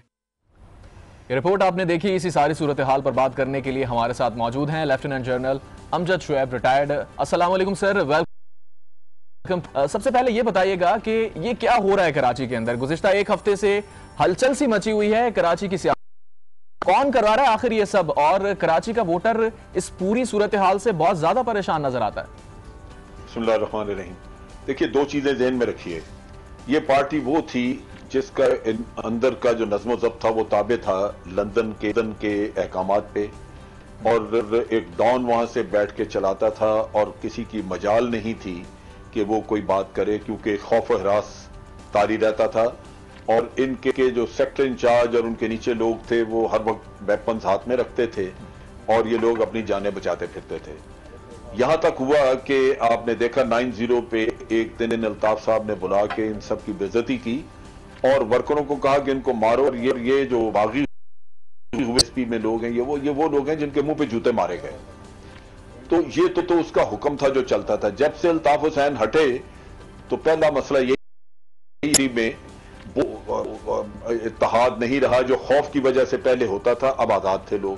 ये रिपोर्ट आपने देखी। इसी सारी सूरत हाल पर बात करने के लिए हमारे साथ मौजूद हैं lieutenant general Amjad Shoaib, retired. अस्सलाम वालेकुम सर, वेलकम। सबसे पहले ये बताइएगा कि ये क्या हो रहा है कराची के अंदर? गुज़िश्ता एक हफ्ते से हलचल सी मची हुई है कराची की सियासत, कौन करवा रहा है आखिर ये सब? और कराची का वोटर इस पूरी सूरत हाल से बहुत ज्यादा परेशान नजर आता है। बिस्मिल्लाहिर्रहमानिर्रहीम। देखिए, 2 चीजें ज़हन में रखिए। ये पार्टी वो थी जिसका अंदर का जो नज़्म ज़ब्त था वो ताबे था लंदन के अहकामात पे, और एक डॉन वहां से बैठ के चलाता था और किसी की मजाल नहीं थी कि वो कोई बात करे, क्योंकि खौफ व हरास तारी रहता था। और इनके जो सेक्टर इंचार्ज और उनके नीचे लोग थे वो हर वक्त वेपन्स हाथ में रखते थे और ये लोग अपनी जानें बचाते फिरते थे। यहां तक हुआ कि आपने देखा 9-0 पे एक दिन अल्ताफ साहब ने बुला के इन सब की बेइज्जती की और वर्करों को कहा कि इनको मारो। और ये जो बागी हुए एसपी में लोग हैं, ये वो लोग हैं जिनके मुंह पे जूते मारे गए। तो ये तो उसका हुक्म था जो चलता था। जब से अल्ताफ हुसैन हटे तो पहला मसला यही में वो इत्तेहाद नहीं रहा जो खौफ की वजह से पहले होता था, अब आजाद थे लोग।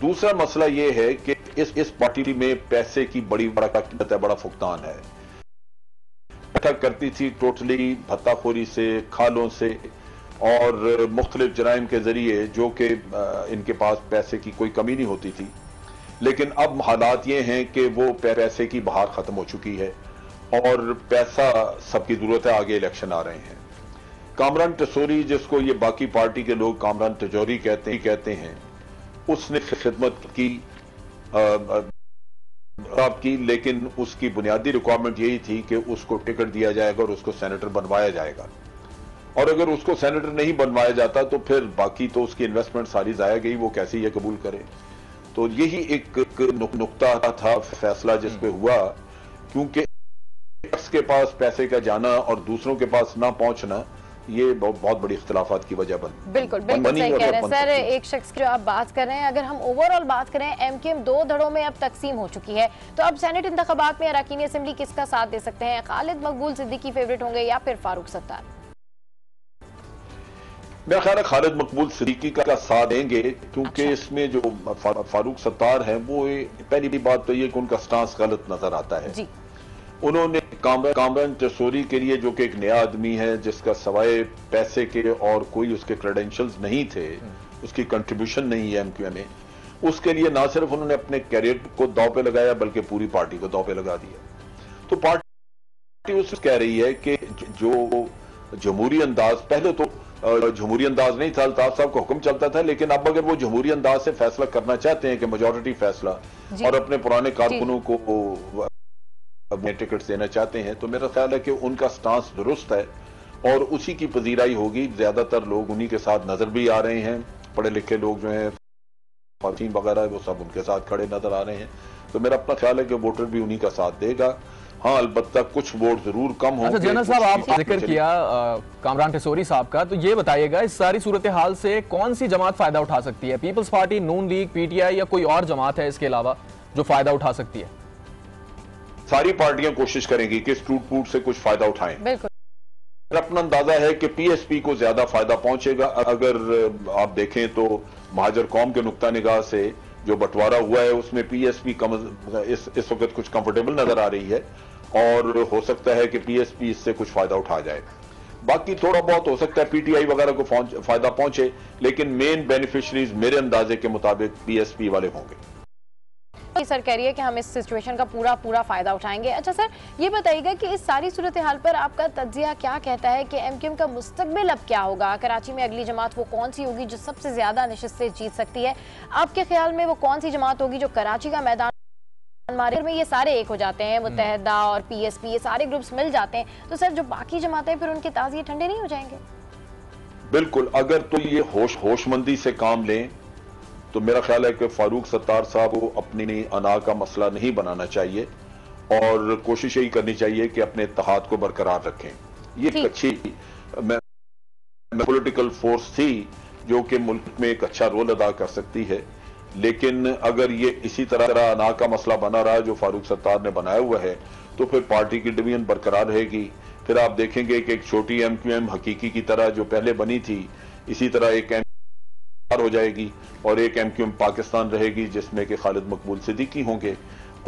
दूसरा मसला यह है कि इस पार्टी में पैसे की बड़ा फुकतान है। बैठक करती थी टोटली भत्ताखोरी से, खालों से, और मुख्तलिफ जराइम के ज़रिए, जो कि इनके पास पैसे की कोई कमी नहीं होती थी। लेकिन अब हालात ये हैं कि वो पैसे की बहार ख़त्म हो चुकी है और पैसा सबकी ज़रूरत है, आगे इलेक्शन आ रहे हैं। कामरान टसोरी, जिसको ये बाकी पार्टी के लोग कामरान टजोरी कहते हैं, उसने खिदमत की लेकिन उसकी बुनियादी रिक्वायरमेंट यही थी कि उसको टिकट दिया जाएगा और उसको सेनेटर बनवाया जाएगा। और अगर उसको सेनेटर नहीं बनवाया जाता तो फिर बाकी तो उसकी इन्वेस्टमेंट सारी जाया गई, वो कैसे ये कबूल करे। तो यही एक नुक्ता था फैसला जिस पे हुआ, क्योंकि के पास पैसे का जाना और दूसरों के पास ना पहुंचना, ये बहुत बड़ी इख्तिलाफात की वजह बनी। बिल्कुल बिल्कुल सही कह रहे हैं सर। एक शख्स की जो आप बात कर रहे हैं, अगर हम ओवरऑल बात करें, एमक्यूएम 2 धड़ों में अब तकसीम हो चुकी है, तो अब सेनेट इंतखाबात में अरकान असेंबली किसका साथ दे सकते हैं? खालिद मकबूल सिद्दीकी फेवरेट होंगे या फिर फारूक सत्तार? मेरा ख्याल है खालिद मकबूल सिद्दीकी का साथ देंगे, क्योंकि इसमें जो फारूक सत्तार है, वो पहली बात तो ये कि उनका स्टांस गलत नजर आता है जी। उन्होंने कामरान टसोरी के लिए, जो कि एक नया आदमी है जिसका सवाए पैसे के और कोई उसके क्रेडेंशियल्स नहीं थे, उसकी कंट्रीब्यूशन नहीं है एमक्यूएम में, उसके लिए ना सिर्फ उन्होंने अपने कैरियर को दांव पे लगाया बल्कि पूरी पार्टी को दांव पे लगा दिया। तो पार्टी उस कह रही है कि जो जमहूरी अंदाज, पहले तो जमहूरी अंदाज नहीं था, अल्ताफ साहब का हुक्म चलता था, लेकिन अब अगर वो जमहूरी अंदाज से फैसला करना चाहते हैं कि मेजॉरिटी फैसला, और अपने पुराने कारकुनों को अपने टिकट्स देना चाहते हैं, तो मेरा ख्याल है कि उनका स्टांस दुरुस्त है और उसी की पजीराई होगी। ज्यादातर लोग उन्हीं के साथ नजर भी आ रहे हैं, पढ़े लिखे लोग जो हैं, खातिन वगैरह, वो सब उनके साथ खड़े नजर आ रहे हैं। तो मेरा अपना ख्याल है कि वोटर भी उन्हीं का साथ देगा। हाँ, अलबत्ता कुछ वोट जरूर कम होंगे। अच्छा जनरल साहब, आप जिक्र किया कामरान टसोरी साहब का, तो ये बताइएगा इस सारी सूरत हाल से कौन सी जमात फायदा उठा सकती है? पीपल्स पार्टी, नून लीग, पीटीआई या कोई और जमात है इसके अलावा जो फायदा उठा सकती है? सारी पार्टियां कोशिश करेंगी कि इस टूट फूट से कुछ फायदा उठाएं। बिल्कुल। अपना अंदाजा है कि पीएसपी को ज्यादा फायदा पहुंचेगा। अगर आप देखें तो महाजर कौम के नुक्ता निगाह से जो बंटवारा हुआ है, उसमें पीएसपी इस वक्त कुछ कंफर्टेबल नजर आ रही है और हो सकता है कि पीएसपी इससे कुछ फायदा उठा जाए। बाकी थोड़ा बहुत हो सकता है पीटीआई वगैरह को फायदा पहुंचे, लेकिन मेन बेनिफिशरीज मेरे अंदाजे के मुताबिक पीएसपी वाले होंगे। सर कह रही है कि हम इस सिचुएशन का पूरा फायदा उठाएंगे। अच्छा सर, ये बताइएगा कि इस सारी सूरत हाल पर आपका तज्जिया क्या कहता है कि एमक्यूएम का मुस्तकबिल अब क्या होगा? कराची में अगली जमात वो कौन सी होगी जो सबसे ज्यादा नशिस्तें जीत सकती है? आपके ख्याल में वो कौन सी जमात होगी जो कराची का मैदान मारे में ये सारे एक हो जाते हैं, मुत्तहिदा और पीएसपी, ये सारे ग्रुप्स मिल जाते हैं, तो सर जो बाकी जमातें फिर उनके ताज़िए ठंडे नहीं हो जाएंगे? बिल्कुल, अगर तो ये होशमंदी से काम लें तो मेरा ख्याल है कि फारूक सत्तार साहब को अपनी अना का मसला नहीं बनाना चाहिए और कोशिश यही करनी चाहिए कि अपने इत्तेहाद को बरकरार रखें। ये एक अच्छी पॉलिटिकल फोर्स थी जो कि मुल्क में एक अच्छा रोल अदा कर सकती है, लेकिन अगर ये इसी तरह अना का मसला बना रहा जो फारूक सत्तार ने बनाया हुआ है, तो फिर पार्टी की डिवीजन बरकरार रहेगी। फिर आप देखेंगे कि एक छोटी एमक्यूएम हकीकी की तरह जो पहले बनी थी, इसी तरह एक हो जाएगी और एक एमक्यूएम पाकिस्तान रहेगी जिसमें कि खालिद मकबूल सिद्दीकी होंगे,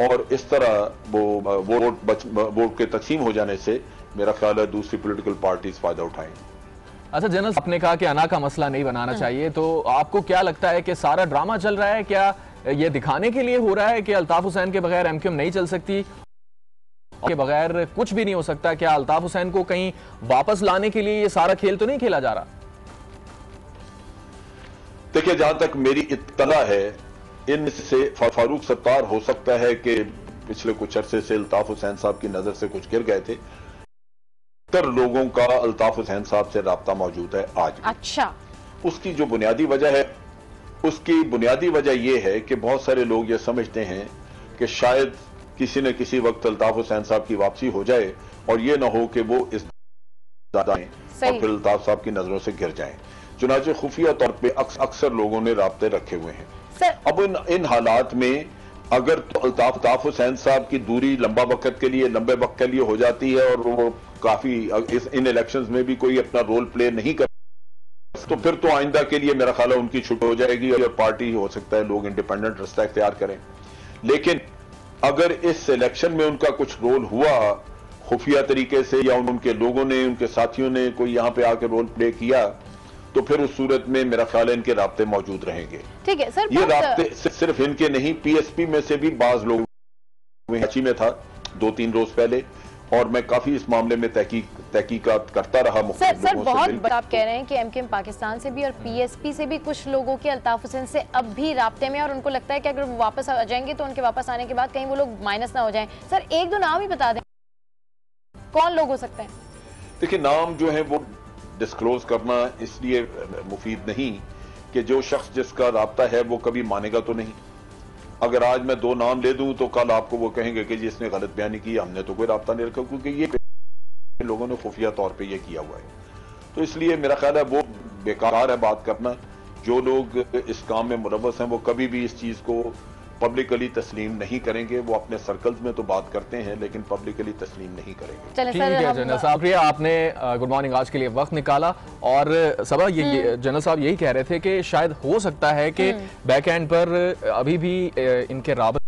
और इस तरह वो वोट के तकसीम हो जाने से मेरा ख्याल है दूसरी पॉलिटिकल पार्टीज फायदा उठाएंगी। अच्छा जनरल, आपने कहा कि अना का मसला नहीं बनाना चाहिए, तो आपको क्या लगता है कि सारा ड्रामा चल रहा है, क्या ये दिखाने के लिए हो रहा है कि अल्ताफ हुसैन के बगैर एमक्यूएम नहीं चल सकती, के बगैर कुछ भी नहीं हो सकता? क्या अल्ताफ हुसैन को कहीं वापस लाने के लिए ये सारा खेल तो नहीं खेला जा रहा? देखिए, जहां तक मेरी इत्तला है, इनसे फारूक सत्तार हो सकता है कि पिछले कुछ अरसे से अल्ताफ हुसैन साहब की नजर से कुछ गिर गए थे, लोगों का अल्ताफ हुसैन साहब से राब्ता मौजूद है आज भी। अच्छा, उसकी जो बुनियादी वजह है, उसकी बुनियादी वजह यह है कि बहुत सारे लोग ये समझते हैं कि शायद किसी न किसी वक्त अल्ताफ हुसैन साहब की वापसी हो जाए और ये ना हो कि वो इस और फिर अल्ताफ साहब की नजरों से गिर जाएं। चुनाचे खुफिया तौर पे अक्सर लोगों ने राब्ते रखे हुए हैं। अब इन हालात में अगर तो अल्ताफ हुसैन साहब की दूरी लंबे वक्त के लिए हो जाती है और वो काफी इन इलेक्शंस में भी कोई अपना रोल प्ले नहीं कर, तो फिर तो आइंदा के लिए मेरा ख्याल है उनकी छुट्टी हो जाएगी और पार्टी हो सकता है लोग इंडिपेंडेंट रास्ता इख्तियार करें। लेकिन अगर इस इलेक्शन में उनका कुछ रोल हुआ खुफिया तरीके से, या उनके लोगों ने, उनके साथियों ने कोई यहां पे आकर रोल प्ले किया, तो फिर उस सूरत में मेरा ख्याल है इनके राब्ते मौजूद रहेंगे। ठीक है सर, ये राब्ते सिर्फ इनके नहीं, पीएसपी में से भी बाज लोग में था 2-3 रोज पहले, और मैं काफी इस मामले में तहकीकात करता रहा। सर बहुत आप कह रहे हैं कि एमकेएम पाकिस्तान से भी और पीएसपी से भी कुछ लोगों के अल्ताफ हुसैन से अब भी राब्ते में, और उनको लगता है कि अगर वो वापस आ जाएंगे तो उनके वापस आने के बाद कहीं वो लोग माइनस ना हो जाएं। सर एक दो नाम ही बता दें, कौन लोग हो सकते हैं? देखिए, नाम जो है वो डिस्क्लोज करना इसलिए मुफीद नहीं कि जो शख्स जिसका राब्ता है वो कभी मानेगा तो नहीं। अगर आज मैं 2 नाम ले दूं तो कल आपको वो कहेंगे कि जिसने गलत बयानी की, हमने तो कोई राब्ता नहीं रखा, क्योंकि ये लोगों ने खुफिया तौर पे ये किया हुआ है। तो इसलिए मेरा ख्याल है वो बेकार है बात करना। जो लोग इस काम में मुलव्वस हैं वो कभी भी इस चीज को पब्लिकली तस्लीम नहीं करेंगे। वो अपने सर्कल्स में तो बात करते हैं लेकिन पब्लिकली तस्लीम नहीं करेंगे। ठीक है जनरल साहब, आपने गुड मॉर्निंग आज के लिए वक्त निकाला, और सबा ये जनरल साहब यही कह रहे थे कि शायद हो सकता है कि बैक एंड पर अभी भी इनके राबते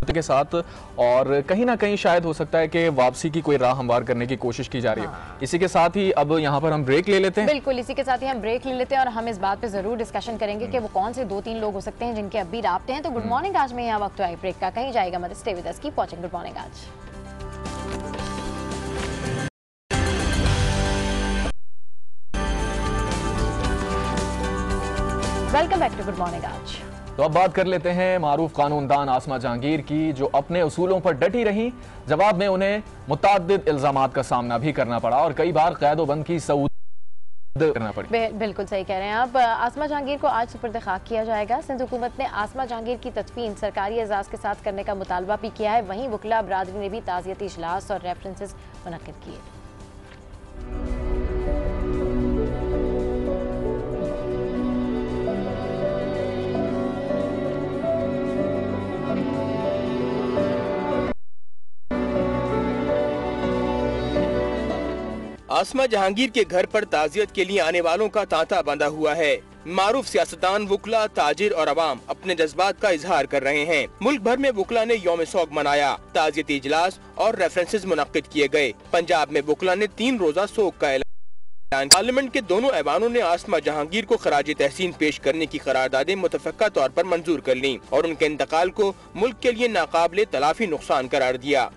के साथ, और कहीं ना कहीं शायद हो सकता है कि वापसी की कोई राह हमवार करने की कोशिश की जा रही है। इसी के साथ ही अब यहाँ पर हम ब्रेक ले लेते हैं। बिल्कुल, इसी के साथ ही हम ब्रेक ले लेते हैं, और हम इस बात पे जरूर डिस्कशन करेंगे कि वो कौन से 2-3 लोग हो सकते हैं जिनके अभी राब्ते हैं। तो गुड मॉर्निंग आज में यहाँ वक्त आई ब्रेक का, कहीं जाएगा मत, stay with us, keep watching good morning आज। Welcome back to good morning आज। तो अब बात कर लेते हैं मारूफ कानूनदान आसमा जहांगीर की, जो अपने उसूलों पर डटी रही। जवाब में उन्हें मुतअद्दिद इल्जामात का सामना भी करना पड़ा और कई बार कैद-ओ-बंद की सऊद करना पड़ी। बिल्कुल सही कह रहे हैं आप। आसमा जहांगीर को आज सुपुर्द खाक किया जाएगा। सिंध हुकूमत ने आसमा जहांगीर की तदफीन सरकारी एजाज के साथ करने का मुतालबा भी किया है। वहीं वकला बरादरी ने भी ताज़ियती इजलास और रेफरेंसेस मुनक्किद किए। आसमा जहांगीर के घर पर ताजियत के लिए आने वालों का तांता बंधा हुआ है। मारूफ सियासतदान, वुकला, ताजिर और अवाम अपने जज्बात का इजहार कर रहे हैं। मुल्क भर में वुकला ने यौम सोग मनाया, ताजियती इजलास और रेफरेंसेस मुनक्किद किए गए। पंजाब में वुकला ने 3 रोजा सोग का ऐलान। पार्लियामेंट के दोनों ऐवानों ने आसमा जहांगीर को खराज तहसीन पेश करने की करारदादें मुतफ़क्का तौर पर मंजूर कर लीं और उनके इंतकाल को मुल्क के लिए नाकाबिले तलाफी नुकसान करार दिया।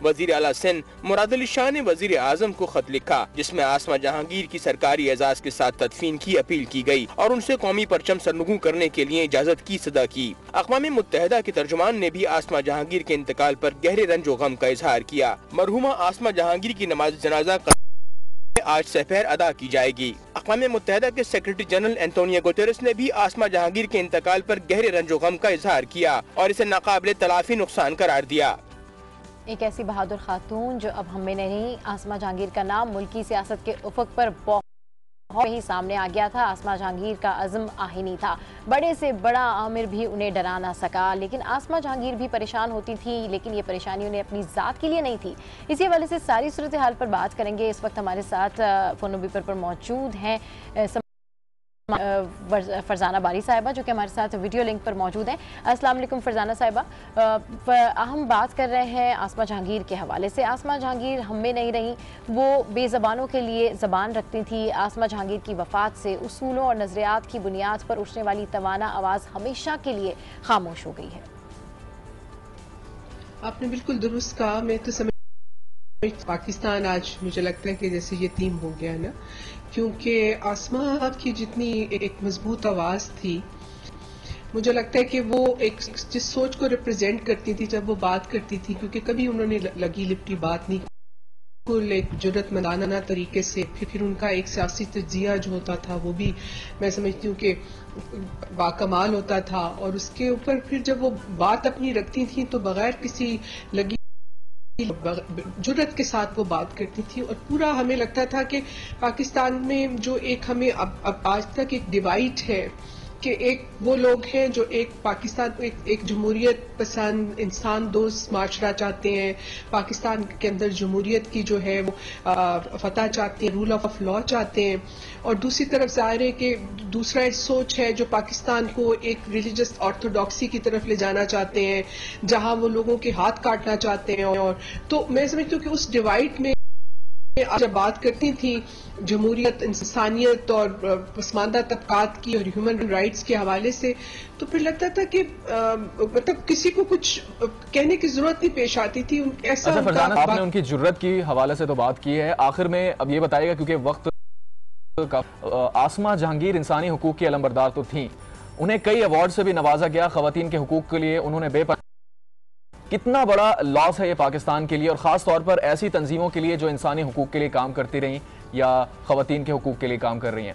वजीर आला सिंध मुराद अली शाह ने वजीर आजम को खत लिखा, जिसमें आसमा जहांगीर की सरकारी एजाज के साथ तदफीन की अपील की गई और उनसे कौमी परचम सरनगू करने के लिए इजाजत की सदा की। अक़वाम मुत्तहिदा के तर्जुमान ने भी आसमा जहांगीर के इंतकाल पर गहरे रंजो गम का इजहार किया। मरहुमा आसमा जहांगीर की नमाज जनाजा आज सपहर अदा की जाएगी। अक़वाम मुत्तहिदा के सेक्रेटरी जनरल एंटोनियो गुतेरेस ने भी आसमा जहांगीर के इंतकाल पर गहरे रंजो गम का इजहार किया और इसे नाकाबिले तलाफी नुकसान करार दिया। एक ऐसी बहादुर खातून जो अब हमें नहीं, आसमा जहांगीर का नाम मुल्की सियासत के उफक पर बहुत ही सामने आ गया था। आसमा जहांगीर का अज़्म आहिनी था, बड़े से बड़ा आमिर भी उन्हें डरा ना सका। लेकिन आसमा जहांगीर भी परेशान होती थी, लेकिन ये परेशानी उन्हें अपनी ज़ात के लिए नहीं थी। इसी हवाले से सारी सूरत हाल पर बात करेंगे। इस वक्त हमारे साथ फ़ोन नंबर पर मौजूद हैं फरजाना बारी साहिबा, जो कि हमारे साथ वीडियो लिंक पर मौजूद हैं। अस्सलाम वालेकुम फरजाना साहिबा, हम बात कर रहे हैं आसमा जहांगीर के हवाले से। आसमा जहांगीर हम में नहीं रही, वो बेज़बानों के लिए ज़बान रखती थी। आसमा जहांगीर की वफ़ात से उसूलों और नज़रियात की बुनियाद पर उठने वाली तवाना आवाज़ हमेशा के लिए खामोश हो गई है। आपने बिल्कुल दुरुस्त कहा। मैं तो समझ पाकिस्तान आज मुझे लगता है कि जैसे यतीम हो गया ना, क्योंकि आसमा की जितनी एक मजबूत आवाज़ थी, मुझे लगता है कि वो एक जिस सोच को रिप्रेजेंट करती थी जब वो बात करती थी, क्योंकि कभी उन्होंने लगी लिपटी बात नहीं, बिल्कुल एक जुर्रतमंदाना तरीके से। फिर उनका एक सियासी तज्जिया जो होता था वो भी मैं समझती हूँ कि बाकमाल होता था, और उसके ऊपर फिर जब वो बात अपनी रखती थी तो बगैर किसी लगी जुर्रत के साथ वो बात करती थी। और पूरा हमें लगता था कि पाकिस्तान में जो एक हमें अब आज तक एक डिवाइड है कि एक वो लोग हैं जो एक पाकिस्तान एक जमहूरियत पसंद इंसान दोस्त माशरा चाहते हैं, पाकिस्तान के अंदर जमहूरियत की जो है वो फतह चाहते हैं, रूल ऑफ लॉ चाहते हैं, और दूसरी तरफ जाहिर है कि दूसरा सोच है जो पाकिस्तान को एक रिलीजियस ऑर्थोडॉक्सी की तरफ ले जाना चाहते हैं, जहां वो लोगों के हाथ काटना चाहते हैं। और तो मैं समझती हूँ कि उस डिवाइड में आज जब बात करती थी जमहूरियत, इंसानियत और पसमानदा तबकात की और ह्यूमन राइट्स के हवाले से, तो फिर लगता था कि मतलब किसी को कुछ कहने की जरूरत नहीं पेश आती थी। ऐसा अच्छा फरजाना, आपने उनकी जुर्रत की हवाले से तो बात की है, आखिर में अब ये बताइएगा क्योंकि वक्त का, आसमा जहांगीर इंसानी हुकूक की अलमबरदार तो थी, उन्हें कई अवार्ड से भी नवाजा गया खवातीन के हुकूक के लिए, उन्होंने कितना बड़ा लॉस है ये पाकिस्तान के लिए और ख़ास तौर पर ऐसी तंजीमों के लिए जो इंसानी हुकूक के लिए काम करती रहीं या ख़वातीन के हुकूक के लिए काम कर रही हैं?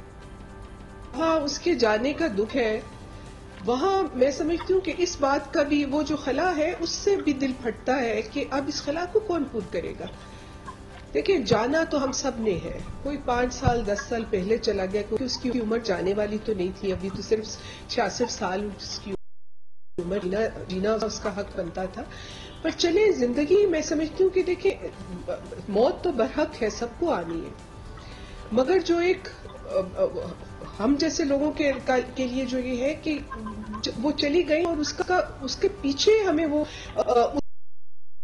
हाँ, उसके जाने का दुख है। वहाँ मैं समझती हूँ कि इस बात का भी वो जो खला है उससे भी दिल फटता है कि अब इस खला को कौन पूरा करेगा। देखिए, जाना तो हम सब ने है, कोई 5 साल 10 साल पहले चला गया क्योंकि उसकी उम्र जाने वाली तो नहीं थी, अभी तो सिर्फ 66 साल उसकी उम्र जीना उसका हक बनता था। पर चले जिंदगी, मैं समझती हूँ कि देखिए मौत तो बरहक है, सबको आनी है, मगर जो एक हम जैसे लोगों के लिए जो ये है कि वो चली गई और उसके पीछे हमें वो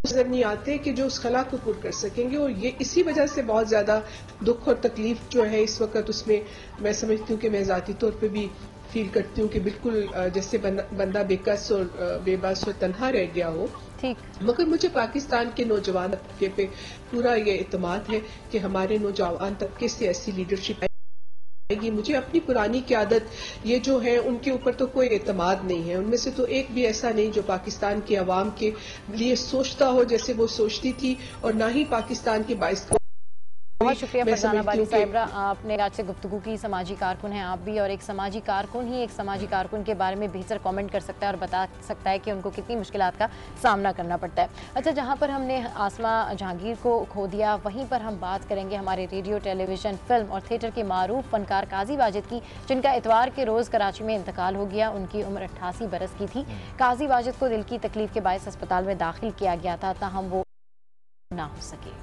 नजर नहीं आते कि जो उस खला को पूरा कर सकेंगे। और ये इसी वजह से बहुत ज्यादा दुख और तकलीफ जो है इस वक्त उसमें मैं समझती हूँ कि मैं जाती तौर पे भी फील करती हूँ कि बिल्कुल जैसे बंदा बेकस और बेबस और तन्हा रह गया हो। ठीक, मगर मुझे पाकिस्तान के नौजवान तबके पे पूरा ये इत्मीनान है कि हमारे नौजवान तबके से ऐसी लीडरशिप आएगी। मुझे अपनी पुरानी क़यादत ये जो है उनके ऊपर तो कोई एतमाद नहीं है, उनमें से तो एक भी ऐसा नहीं जो पाकिस्तान के अवाम के लिए सोचता हो जैसे वो सोचती थी, और ना ही पाकिस्तान के बाइस को। बहुत शुक्रिया फरजाना बारी साहिबा, आपने आज से गुफ्तगू की। समाजी कारकुन हैं आप भी, और एक समाजी कारकुन ही एक समाजी कारकुन के बारे में बेहतर कमेंट कर सकता है और बता सकता है कि उनको कितनी मुश्किलात का सामना करना पड़ता है। अच्छा, जहां पर हमने आसमा जहांगीर को खो दिया, वहीं पर हम बात करेंगे हमारे रेडियो, टेलीविज़न, फिल्म और थिएटर के मारूफ फनकार काजी वाजिद की, जिनका इतवार के रोज़ कराची में इंतकाल हो गया। उनकी उम्र 88 बरस की थी। काजी वाजिद को दिल की तकलीफ के बायस अस्पताल में दाखिल किया गया था, ताहम वो ना हो सके।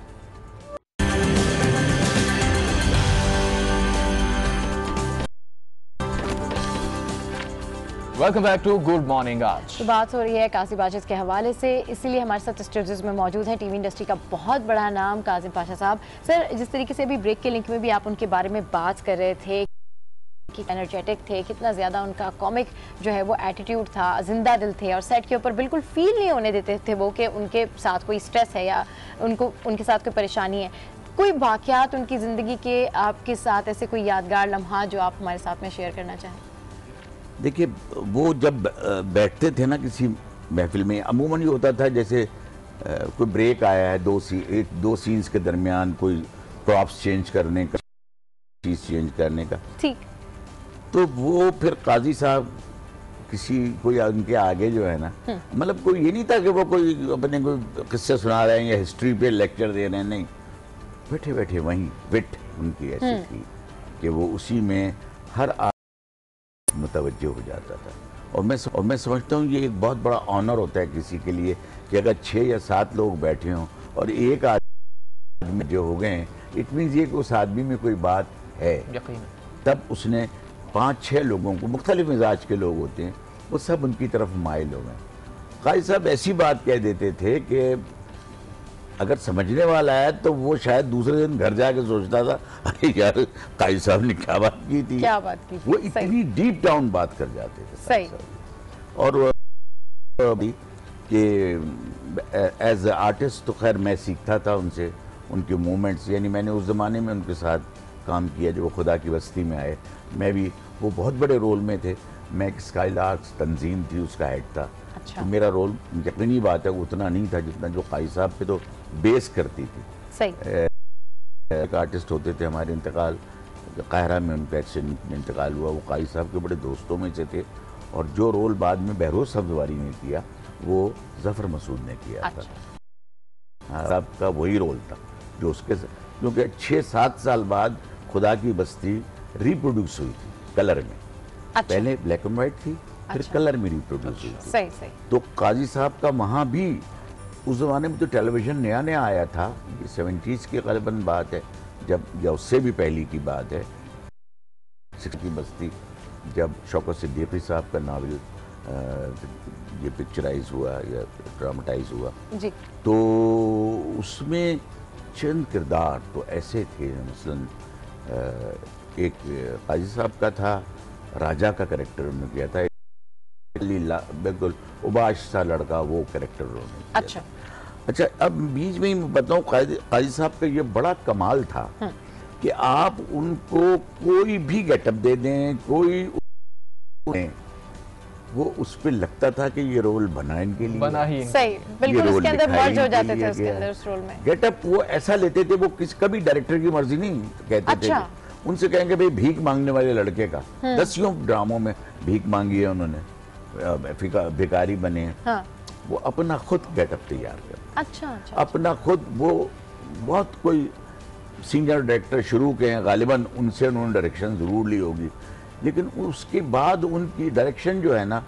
Welcome back to good morning. आज तो बात हो रही है काजिम वाजिद के हवाले से, इसीलिए हमारे साथ स्टूडियोज में मौजूद हैं टीवी इंडस्ट्री का बहुत बड़ा नाम काजिम पाशा साहब। सर, जिस तरीके से अभी ब्रेक के लिंक में भी आप उनके बारे में बात कर रहे थे कि एनर्जेटिक थे, कितना ज़्यादा उनका कॉमिक जो है वो एटीट्यूड था, जिंदा दिल थे, और सेट के ऊपर बिल्कुल फील नहीं होने देते थे वो कि उनके साथ कोई स्ट्रेस है या उनके साथ कोई परेशानी है। कोई वाक़यात उनकी ज़िंदगी के आपके साथ, ऐसे कोई यादगार लम्हा जो आप हमारे साथ में शेयर करना चाहें? देखिए, वो जब बैठते थे ना किसी महफिल में, अमूमन ये होता था जैसे कोई ब्रेक आया है, दो सीन्स के दरमियान कोई प्रॉप्स चेंज करने का, चीज़ चेंज करने का, ठीक, तो वो फिर काजी साहब कोई उनके आगे जो है ना, मतलब कोई ये नहीं था कि वो कोई अपने कोई किस्से सुना रहे हैं या हिस्ट्री पे लेक्चर दे रहे हैं, नहीं, बैठे बैठे वहीं विट उनकी ऐसी थी कि वो उसी में हर मुतवज्जो हो जाता था। और मैं समझता हूँ ये एक बहुत बड़ा ऑनर होता है किसी के लिए कि अगर 6 या 7 लोग बैठे हों और एक आदमी जो हो गए, इट मीन्स ये कि उस आदमी में कोई बात है। तब उसने 5-6 लोगों को, मुख्तलिफ मिजाज के लोग होते हैं, वो सब उनकी तरफ माइल हो गए। काजी साहब ऐसी बात कह देते थे कि अगर समझने वाला है तो वो शायद दूसरे दिन घर जाके सोचता था, अरे यार काजी साहब ने क्या बात की थी, क्या बात की थी? वो इतनी डीप डाउन बात कर जाते थे। सही। और कि एज आर्टिस्ट तो खैर मैं सीखता था उनसे, उनके मूवमेंट्स, यानी मैंने उस ज़माने में उनके साथ काम किया जब वो खुदा की बस्ती में आए। मैं भी, वो बहुत बड़े रोल में थे, मैं एक स्काईलार्क्स तंजीम थी उसका हेड था। अच्छा। तो मेरा रोल यकीनी बात है उतना नहीं था जितना जो काजी साहब पे तो बेस करती थी। सही। एक आर्टिस्ट होते थे हमारे, इंतकाल काहिरा में उनका इंतकाल हुआ, वो काजी साहब के बड़े दोस्तों में से थे, और जो रोल बाद में बहरोज सब्जवारी ने किया वो जफ़र मसूद ने किया। अच्छा। था साहब का वही रोल था जो उसके, क्योंकि 6-7 साल बाद खुदा की बस्ती रिप्रोड्यूस हुई थी कलर में। अच्छा। पहले ब्लैक एंड व्हाइट थी, फिर अच्छा। कलर में रिप्रोड्यूस हुई थी। सही सही। तो काजी साहब का वहाँ भी उस ज़माने में तो टेलीविज़न नया नया आया था, ये 70s की ग़ालिबन बात है, जब या उससे भी पहले की बात है, 60 की बस्ती, जब शौकत सिद्दीकी साहब का नावल ये पिक्चराइज हुआ या ड्रामेटाइज हुआ जी। तो उसमें चंद किरदार तो ऐसे थे, मसलन एक काजी साहब का था, राजा का कैरेक्टर उन्होंने किया था, बिल्कुल उबाश सा लड़का, वो कैरेक्टर उन्होंने किया। अच्छा। अच्छा, अब बीच में ही बताऊँ, काजी साहब का ये बड़ा कमाल था कि आप उनको कोई भी गेटअप दे दें, कोई वो उस पर लगता था कि ये रोल बना इनके लिए, बना ही सही, बिल्कुल उसके अंदर मर्ज हो जाते थे उसके अंदर उस रोल में। गेटअप वो ऐसा लेते थे, वो कभी डायरेक्टर की मर्जी नहीं कहते अच्छा। थे। उनसे कहेंगे भाई भीख मांगने वाले लड़के का, दसियों ड्रामों में भीख मांगी है उन्होंने, भिखारी बने। हाँ। वो अपना खुद गेटअप तैयार कर, अच्छा अच्छा, अपना खुद, वो बहुत कोई सीनियर डायरेक्टर शुरू के हैं गालिबन, उनसे उन्होंने डायरेक्शन जरूर ली होगी, लेकिन उसके बाद उनकी डायरेक्शन जो है ना,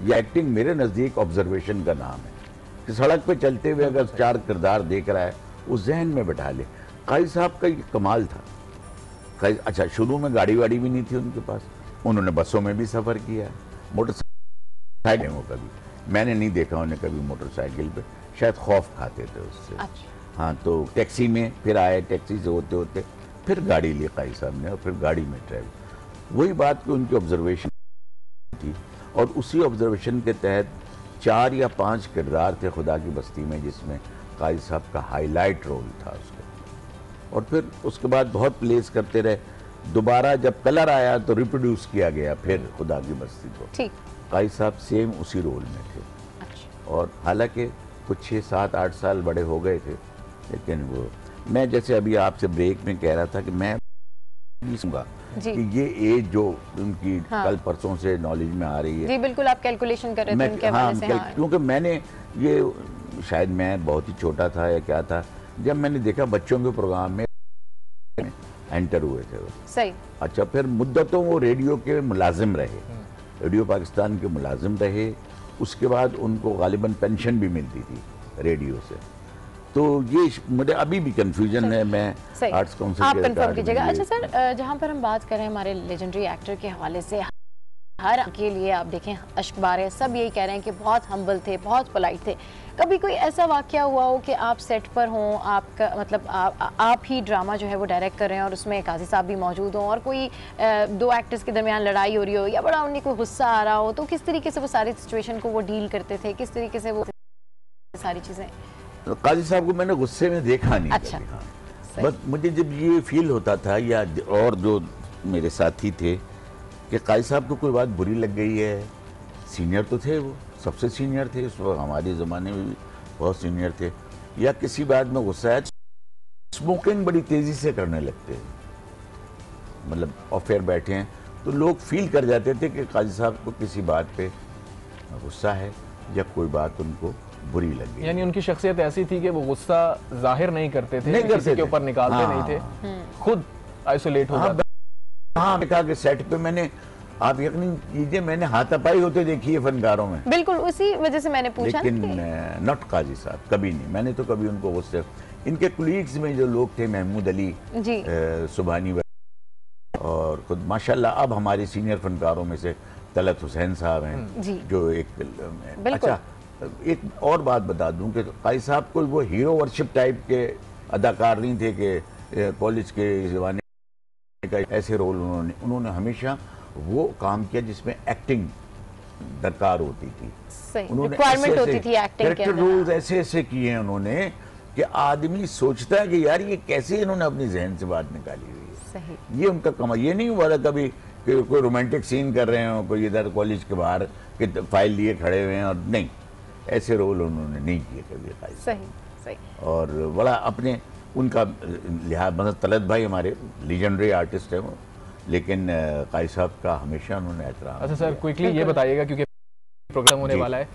ये एक्टिंग मेरे नज़दीक ऑब्जर्वेशन का नाम है कि सड़क पे चलते हुए अगर 4 किरदार देख रहा है उस जहन में बैठा ले। काजी साहब का ये कमाल था। अच्छा, शुरू में गाड़ी वाड़ी भी नहीं थी उनके पास, उन्होंने बसों में भी सफ़र किया, मोटरसाइकिल वो कभी मैंने नहीं देखा उन्हें कभी मोटरसाइकिल पे, शायद खौफ खाते थे उससे। अच्छा। हाँ, तो टैक्सी में फिर आए, टैक्सी से होते होते फिर गाड़ी ली काजी साहब ने और फिर गाड़ी में ट्रैवल। वही बात कि उनकी ऑब्जर्वेशन थी और उसी ऑब्जर्वेशन के तहत 4 या 5 किरदार थे खुदा की बस्ती में जिसमें काजी साहब का हाईलाइट रोल था उसका, और फिर उसके बाद बहुत प्लेस करते रहे। दोबारा जब कलर आया तो रिप्रोड्यूस किया गया फिर खुदा की बस्ती को। ठीक। काजी साहब सेम उसी रोल में थे। अच्छा। और हालांकि कुछ 6, 7, 8 साल बड़े हो गए थे, लेकिन वो मैं जैसे अभी आपसे ब्रेक में कह रहा था कि मैं सुनूंगा कि ये एज जो उनकी कल परसों से नॉलेज में आ रही है। जी बिल्कुल, आप कैलकुलेशन कर रहे थे उनके हवाले से। हाँ, क्योंकि मैंने ये, शायद मैं बहुत ही छोटा था या क्या था, जब मैंने देखा बच्चों के प्रोग्राम में एंटर हुए थे वो। सही। अच्छा, फिर मुद्दतों वो रेडियो के मुलाजिम रहे, रेडियो पाकिस्तान के मुलाजिम रहे, उसके बाद उनको गालिबन पेंशन भी मिलती थी रेडियो से। तो ये मुझे अभी भी कंफ्यूजन है। मैं आर्ट्स काउंसिल आप कंफर्म कीजिएगा। अच्छा सर, जहाँ पर हम बात करें हमारे लेजेंडरी एक्टर के हवाले से, हर के लिए आप देखें अश्कबार है, सब यही कह रहे हैं कि बहुत हम्बल थे, बहुत पोलाइट थे। कभी कोई ऐसा वाकया हुआ हो कि आप सेट पर हों, आपका मतलब आप ही ड्रामा जो है वो डायरेक्ट कर रहे हैं और उसमें काजी साहब भी मौजूद हों और कोई 2 एक्टर्स के दरमियान लड़ाई हो रही हो या बड़ा उन्हें कोई गुस्सा आ रहा हो, तो किस तरीके से वो सारी सिचुएशन को वो डील करते थे, किस तरीके से वो सारी चीज़ें? काजी साहब को मैंने गुस्से में देखा नहीं। अच्छा। बस मुझे जब ये फील होता था, या और जो मेरे साथी थे, कि काजी साहब को कोई बात बुरी लग गई है, सीनियर तो थे, वो सबसे सीनियर थे उस वक्त, हमारे ज़माने में भी बहुत सीनियर थे, या किसी बात में गुस्सा है, स्मोकिंग बड़ी तेज़ी से करने लगते हैं, मतलब अफेयर बैठे हैं तो लोग फील कर जाते थे कि काजी साहब को किसी बात पे गुस्सा है या कोई बात उनको बुरी लगी। यानी उनकी शख्सियत ऐसी थी कि वो गुस्सा जाहिर नहीं करते थे, नहीं किसी के ऊपर निकालते नहीं थे, खुद आइसोलेट हो जाते। हाँ, देखा कि सेट पे मैंने, आप यकीन कीजिए, मैंने हाथापाई होते देखी है फनकारों में। बिल्कुल, उसी वजह से मैंने पूछा। लेकिन नॉट काजी साहब, कभी नहीं। मैंने तो कभी उनको गुस्से, इनके कुलीग्स में जो लोग थे, महमूद अली सुबहानी और खुद माशाल्लाह अब हमारे सीनियर फनकारों में से तलत हुसैन साहब हैं, जो एक अच्छा, एक और बात बता दूं कि काजी साहब को वो हीरो वर्शिप टाइप के अदाकार नहीं थे कि कॉलेज के ज़माने का ऐसे रोल उन्होंने हमेशा वो काम किया जिसमें एक्टिंग दरकार होती थी। उन्होंने कैरेक्टर रोल्स ऐसे ऐसे किए हैं उन्होंने कि आदमी सोचता है कि यार ये कैसे इन्होंने अपनी जहन से बात निकाली हुई है। सही। ये उनका कमाल। ये नहीं हुआ था कभी कि कोई रोमांटिक सीन कर रहे हो, कोई इधर कॉलेज के बाहर कि फाइल लिए खड़े हुए हैं, और नहीं, ऐसे रोल उन्होंने नहीं किए कभी। सही सही। और बड़ा अपने उनका लिहाज, मतलब तलत भाई हमारे लीजेंडरी आर्टिस्ट है वो, लेकिन काजी साहब का हमेशा उन्होंने एहतराम। अच्छा सर, क्विकली ये बताइएगा क्योंकि प्रोग्राम होने वाला है,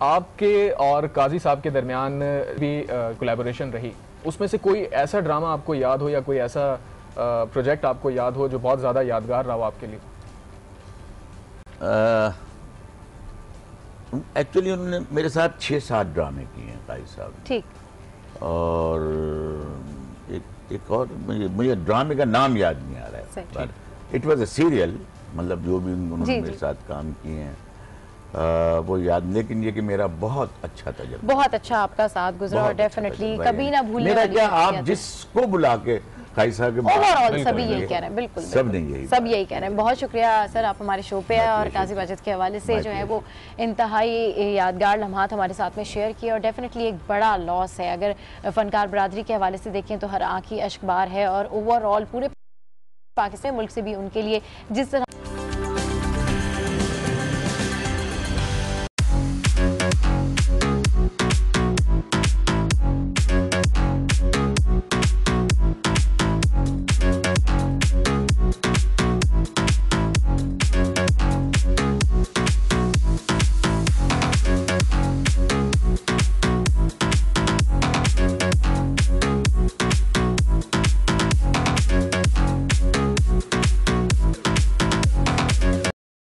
आपके और काजी साहब के दरमियान भी कोलैबोरेशन रही, उसमें से कोई ऐसा ड्रामा आपको याद हो या कोई ऐसा प्रोजेक्ट आपको याद हो जो बहुत ज़्यादा यादगार रहा हो आपके लिए? एक्चुअली उन्होंने मेरे साथ 6-7 ड्रामे किए हैं काजी साहब। ठीक। और एक और मुझे ड्रामे का नाम याद नहीं आ रहा है, but it was a serial, मतलब जो भी उन्होंने मेरे साथ काम किए हैं वो याद, लेकिन ये कि मेरा बहुत अच्छा तजुर्बा, बहुत अच्छा आपका साथ गुजरा और डेफिनेटली कभी ना भूलने मेरा वाली क्या, शख्सियत आप जिसको बुला के काजी साहब के ओवरऑल सभी यही कह रहे हैं, बिल्कुल सब ने यही सब यही कह रहे हैं। बहुत शुक्रिया सर, आप हमारे शो पे और काजी वाजिद के हवाले से जो है वो इंतहाई यादगार लम्हात हमारे साथ में शेयर किए और डेफिनेटली एक बड़ा लॉस है। अगर फनकार बरादरी के हवाले से देखें तो हर आँख की अश्क बार है और ओवरऑल पूरे पाकिस्तान मुल्क से भी उनके लिए जिस तरह